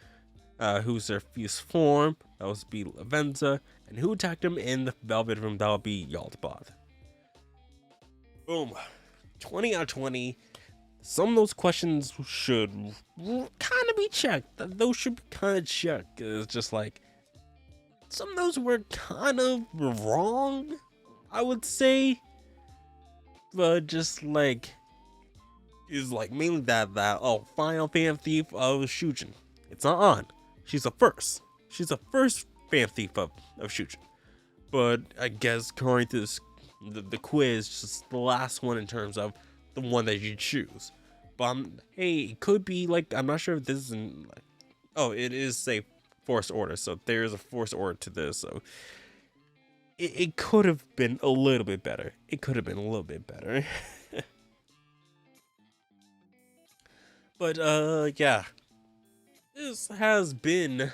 Who's their fused form, that was be Lavenza, and who attacked him in the Velvet Room, that would be Yaldabaoth. Boom. 20 out of 20. Some of those questions should kind of be checked. Those should be kind of checked. It's just like, some of those were kind of wrong, I would say. But just like, is like mainly that Final Fan Thief of Shujin. It's not on. She's a first. She's a first Fan Thief of Shujin. But I guess according to this, the quiz, just the last one in terms of the one that you choose. But hey, it could be like, I'm not sure if this is in, like, oh, it is a forced order. So there is a forced order to this. So it could have been a little bit better. It could have been a little bit better. But yeah. This has been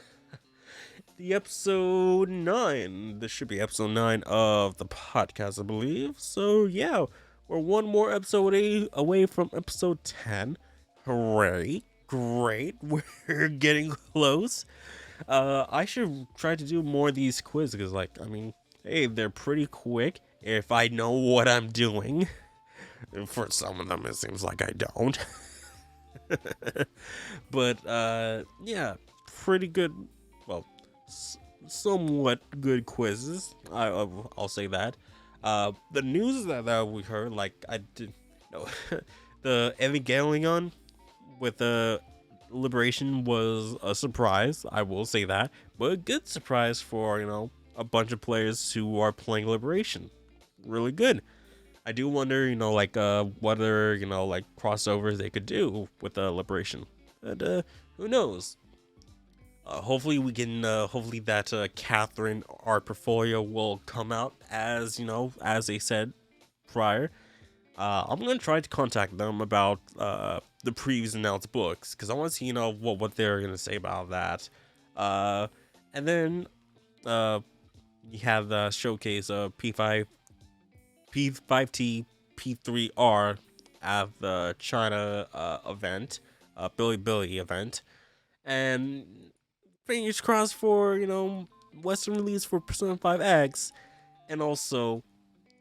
the episode 9. This should be episode 9 of the podcast, I believe. So yeah, we're one more episode away from episode 10. Hooray. Great. We're getting close. I should try to do more of these quizzes because, like, I mean, hey, they're pretty quick if I know what I'm doing. And for some of them, it seems like I don't. But yeah, pretty good, well, somewhat good quizzes, I'll say that. The news that we heard, like, I did know the Evangelion with the Liberation was a surprise, I will say that, but a good surprise for, you know, a bunch of players who are playing Liberation. Really good. I do wonder, you know, like, what other, you know, like, crossovers they could do with the Liberation. And, who knows? Hopefully we can, hopefully that, Catherine art portfolio will come out as, you know, as they said prior. I'm gonna try to contact them about, the previously announced books, because I want to see, you know, what they're gonna say about that. And then, you have the showcase of P5T P3R at the China event, Billy event, and fingers crossed for, you know, Western release for Persona 5X, and also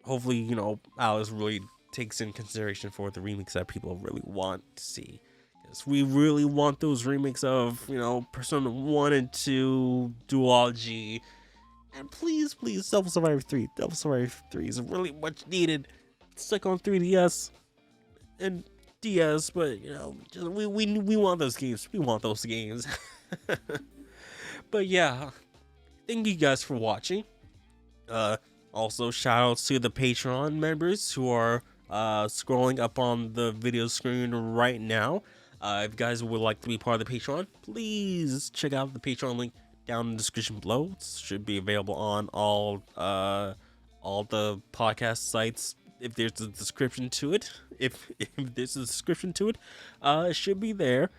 hopefully, you know, Atlus really takes in consideration for the remakes that people really want to see, because we really want those remakes of, you know, Persona 1 and 2 duology. And please, Devil Survivor 3. Devil Survivor 3 is really much needed. It's stuck on 3DS and DS, but, you know, just, we want those games. We want those games. But yeah, thank you guys for watching. Also, shout outs to the Patreon members who are scrolling up on the video screen right now. If you guys would like to be part of the Patreon, please check out the Patreon link down in the description below. It should be available on all the podcast sites. If there's a description to it, if there's a description to it, it should be there.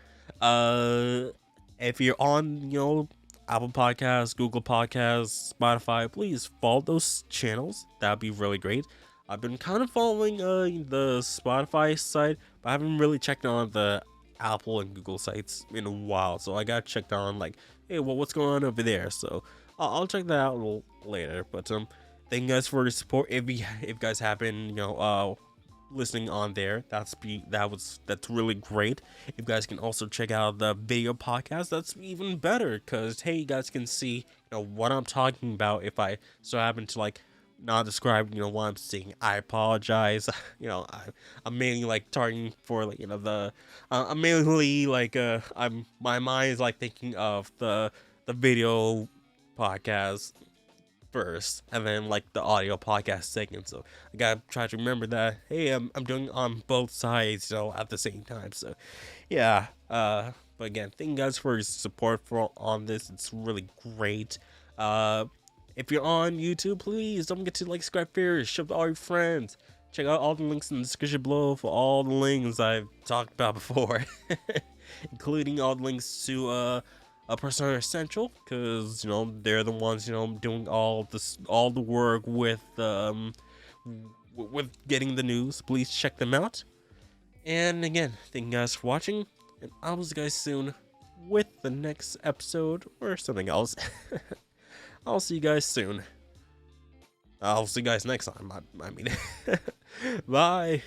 If you're on, you know, Apple Podcasts, Google Podcasts, Spotify, please follow those channels. That'd be really great. I've been kind of following the Spotify site, but I haven't really checked on the Apple and Google sites in a while, so I got checked on, like, hey, well, what's going on over there? So I'll check that out a little later. But thank you guys for the support. If you guys have been, you know, listening on there. That's really great. If you guys can also check out the video podcast, that's even better, because hey, you guys can see what I'm talking about. If I so happen to like not describe what I'm seeing, I apologize. I'm mainly like targeting for like the I'm mainly like my mind is like thinking of the video podcast first, and then like the audio podcast second. So I gotta try to remember that. Hey, I'm doing on both sides, at the same time. So yeah. But again, thank you guys for your support on this. It's really great. If you're on YouTube, please don't forget to like, subscribe, share, share with all your friends. Check out all the links in the description below for all the links I've talked about before, including all the links to a Persona Essential, because they're the ones doing all the work with getting the news. Please check them out. And again, thank you guys for watching, and I'll see you guys soon with the next episode or something else. I'll see you guys soon. I'll see you guys next time. I mean, bye.